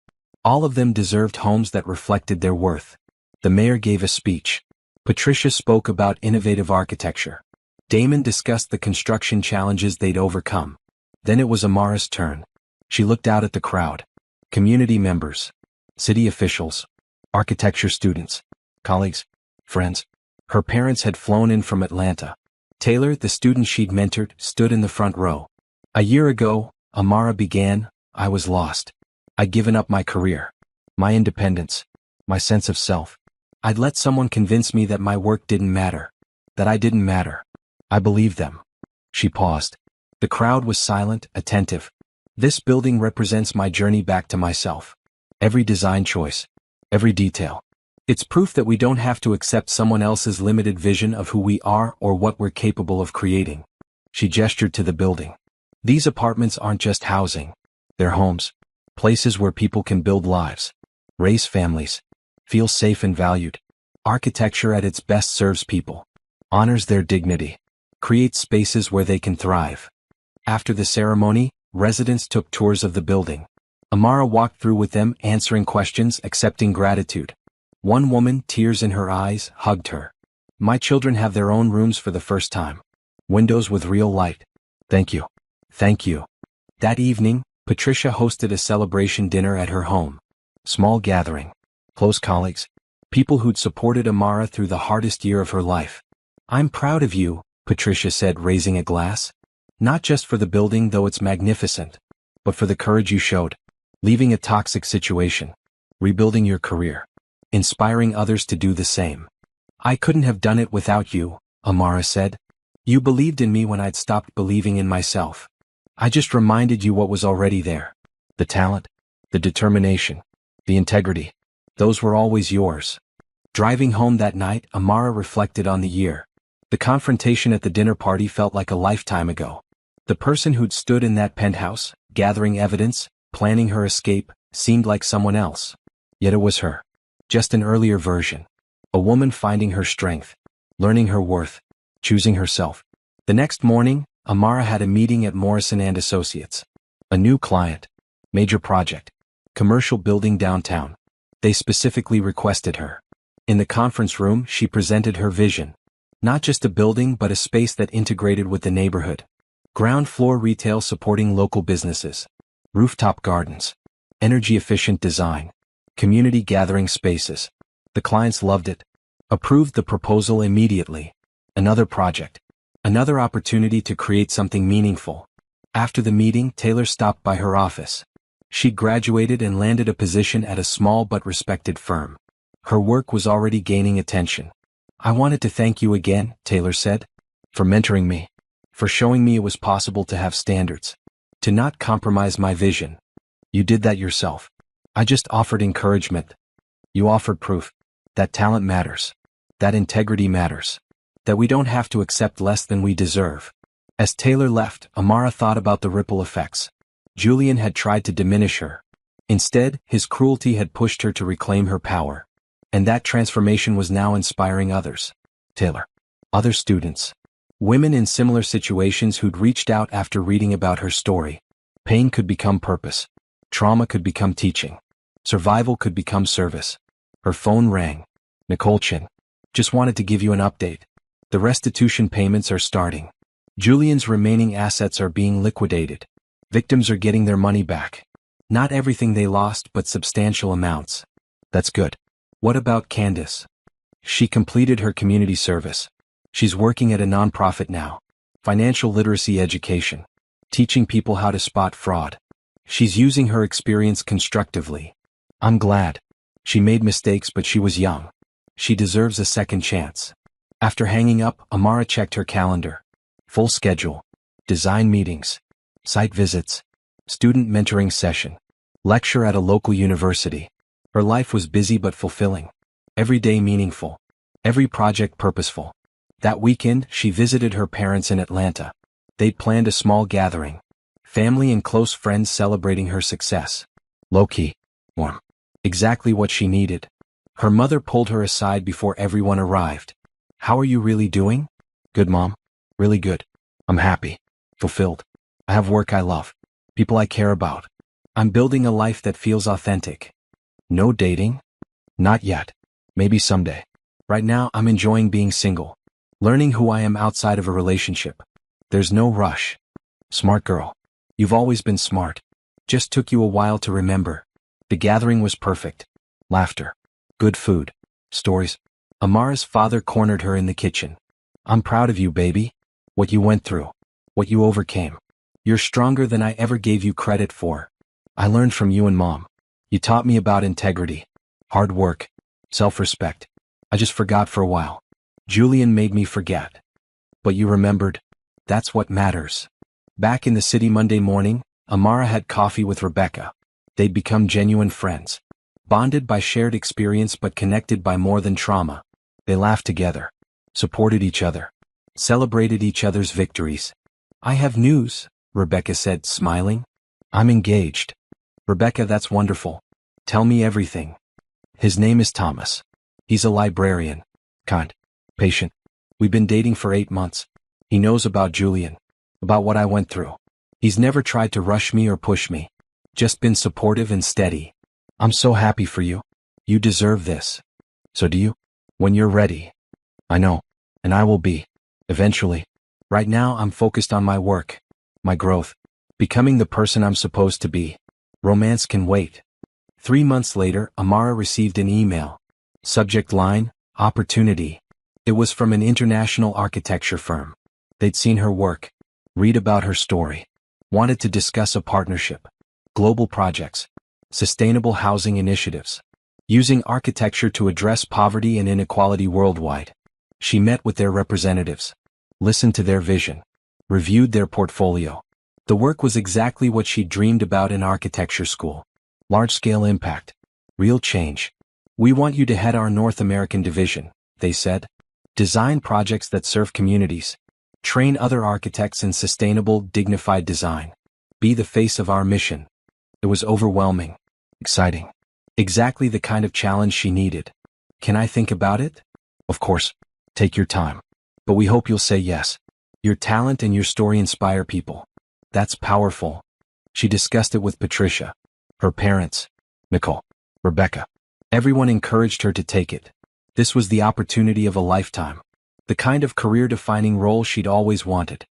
All of them deserved homes that reflected their worth. The mayor gave a speech. Patricia spoke about innovative architecture. Damon discussed the construction challenges they'd overcome. Then it was Amara's turn. She looked out at the crowd. Community members. City officials. Architecture students. Colleagues. Friends. Her parents had flown in from Atlanta. Taylor, the student she'd mentored, stood in the front row. "A year ago," Amara began, "I was lost. I'd given up my career. My independence. My sense of self. I'd let someone convince me that my work didn't matter. That I didn't matter. I believed them." She paused. The crowd was silent, attentive. "This building represents my journey back to myself. Every design choice. Every detail. It's proof that we don't have to accept someone else's limited vision of who we are or what we're capable of creating." She gestured to the building. "These apartments aren't just housing. They're homes. Places where people can build lives. Raise families. Feel safe and valued. Architecture at its best serves people. Honors their dignity. Creates spaces where they can thrive." After the ceremony, residents took tours of the building. Amara walked through with them, answering questions, accepting gratitude. One woman, tears in her eyes, hugged her. My children have their own rooms for the first time. Windows with real light. Thank you. Thank you. That evening, Patricia hosted a celebration dinner at her home. Small gathering. Close colleagues. People who'd supported Amara through the hardest year of her life. I'm proud of you, Patricia said, raising a glass. Not just for the building, though it's magnificent, but for the courage you showed. Leaving a toxic situation. Rebuilding your career. Inspiring others to do the same. I couldn't have done it without you, Amara said. You believed in me when I'd stopped believing in myself. I just reminded you what was already there. The talent, the determination, the integrity. Those were always yours. Driving home that night, Amara reflected on the year. The confrontation at the dinner party felt like a lifetime ago. The person who'd stood in that penthouse, gathering evidence, planning her escape, seemed like someone else. Yet it was her. Just an earlier version. A woman finding her strength, learning her worth, choosing herself. The next morning, Amara had a meeting at Morrison & Associates. A new client. Major project. Commercial building downtown. They specifically requested her. In the conference room, she presented her vision. Not just a building, but a space that integrated with the neighborhood. Ground floor retail supporting local businesses. Rooftop gardens. Energy-efficient design. Community gathering spaces. The clients loved it. Approved the proposal immediately. Another project. Another opportunity to create something meaningful. After the meeting, Taylor stopped by her office. She'd graduated and landed a position at a small but respected firm. Her work was already gaining attention. I wanted to thank you again, Taylor said. For mentoring me. For showing me it was possible to have standards. To not compromise my vision. You did that yourself. I just offered encouragement. You offered proof. That talent matters. That integrity matters. That we don't have to accept less than we deserve. As Taylor left, Amara thought about the ripple effects. Julian had tried to diminish her. Instead, his cruelty had pushed her to reclaim her power. And that transformation was now inspiring others. Taylor. Other students. Women in similar situations who'd reached out after reading about her story. Pain could become purpose. Trauma could become teaching. Survival could become service. Her phone rang. Nicole Chin. Just wanted to give you an update. The restitution payments are starting. Julian's remaining assets are being liquidated. Victims are getting their money back. Not everything they lost, but substantial amounts. That's good. What about Candace? She completed her community service. She's working at a nonprofit now. Financial literacy education. Teaching people how to spot fraud. She's using her experience constructively. I'm glad. She made mistakes, but she was young. She deserves a second chance. After hanging up, Amara checked her calendar. Full schedule. Design meetings. Site visits. Student mentoring session. Lecture at a local university. Her life was busy but fulfilling. Every day meaningful. Every project purposeful. That weekend, she visited her parents in Atlanta. They'd planned a small gathering. Family and close friends celebrating her success. Low-key. Warm. Exactly what she needed. Her mother pulled her aside before everyone arrived. How are you really doing? Good, Mom. Really good. I'm happy. Fulfilled. I have work I love. People I care about. I'm building a life that feels authentic. No dating? Not yet. Maybe someday. Right now, I'm enjoying being single. Learning who I am outside of a relationship. There's no rush. Smart girl. You've always been smart. Just took you a while to remember. The gathering was perfect. Laughter. Good food. Stories. Amara's father cornered her in the kitchen. I'm proud of you, baby. What you went through. What you overcame. You're stronger than I ever gave you credit for. I learned from you and Mom. You taught me about integrity. Hard work. Self-respect. I just forgot for a while. Julian made me forget. But you remembered. That's what matters. Back in the city Monday morning, Amara had coffee with Rebecca. They'd become genuine friends. Bonded by shared experience but connected by more than trauma. They laughed together. Supported each other. Celebrated each other's victories. I have news, Rebecca said, smiling. I'm engaged. Rebecca, that's wonderful. Tell me everything. His name is Thomas. He's a librarian. Kind. Patient. We've been dating for 8 months. He knows about Julian. About what I went through. He's never tried to rush me or push me. Just been supportive and steady. I'm so happy for you. You deserve this. So do you? When you're ready. I know. And I will be. Eventually. Right now I'm focused on my work. My growth. Becoming the person I'm supposed to be. Romance can wait. 3 months later, Amara received an email. Subject line, opportunity. It was from an international architecture firm. They'd seen her work. Read about her story. Wanted to discuss a partnership. Global projects. Sustainable housing initiatives. Using architecture to address poverty and inequality worldwide. She met with their representatives. Listened to their vision. Reviewed their portfolio. The work was exactly what she'd dreamed about in architecture school. Large-scale impact. Real change. We want you to head our North American division, they said. Design projects that serve communities. Train other architects in sustainable, dignified design. Be the face of our mission. It was overwhelming. Exciting. Exactly the kind of challenge she needed. Can I think about it? Of course. Take your time. But we hope you'll say yes. Your talent and your story inspire people. That's powerful. She discussed it with Patricia. Her parents. Nicole. Rebecca. Everyone encouraged her to take it. This was the opportunity of a lifetime. The kind of career-defining role she'd always wanted.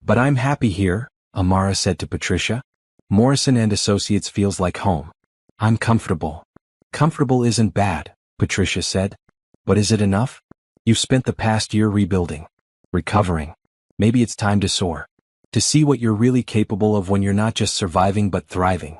But I'm happy here, Amara said to Patricia. Morrison and Associates feels like home. I'm comfortable. Comfortable isn't bad, Patricia said. But is it enough? You've spent the past year rebuilding. Recovering. Maybe it's time to soar. To see what you're really capable of when you're not just surviving but thriving.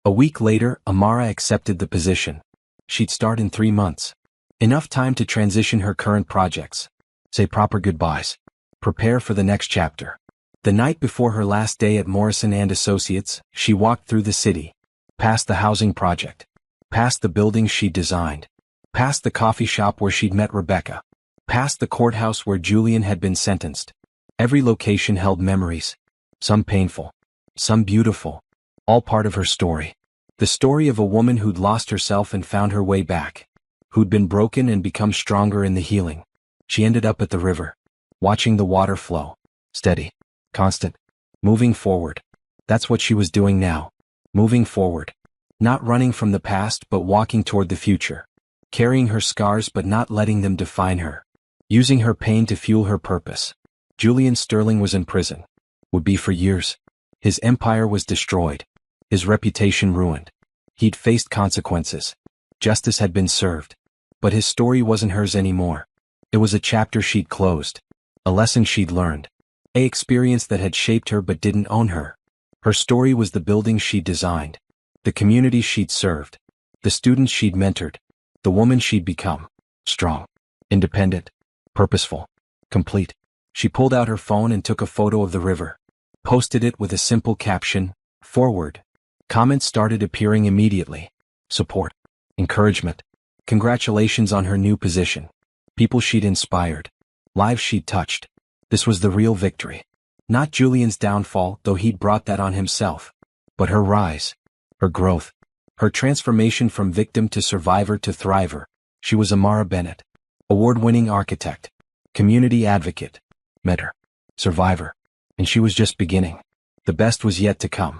A week later, Amara accepted the position. She'd start in 3 months. Enough time to transition her current projects. Say proper goodbyes. Prepare for the next chapter. The night before her last day at Morrison and Associates, she walked through the city. Past the housing project. Past the buildings she'd designed. Past the coffee shop where she'd met Rebecca. Past the courthouse where Julian had been sentenced. Every location held memories. Some painful. Some beautiful. All part of her story. The story of a woman who'd lost herself and found her way back. Who'd been broken and become stronger in the healing. She ended up at the river. Watching the water flow. Steady. Constant. Moving forward. That's what she was doing now. Moving forward. Not running from the past but walking toward the future. Carrying her scars but not letting them define her. Using her pain to fuel her purpose. Julian Sterling was in prison. Would be for years. His empire was destroyed. His reputation ruined. He'd faced consequences. Justice had been served. But his story wasn't hers anymore. It was a chapter she'd closed. A lesson she'd learned. An experience that had shaped her but didn't own her. Her story was the buildings she'd designed. The communities she'd served. The students she'd mentored. The woman she'd become. Strong. Independent. Purposeful. Complete. She pulled out her phone and took a photo of the river. Posted it with a simple caption, "Forward." Comments started appearing immediately. Support. Encouragement. Congratulations on her new position. People she'd inspired. Lives she'd touched. This was the real victory. Not Julian's downfall, though he'd brought that on himself. But her rise. Her growth. Her transformation from victim to survivor to thriver. She was Amara Bennett. Award-winning architect. Community advocate. Mentor. Survivor. And she was just beginning. The best was yet to come.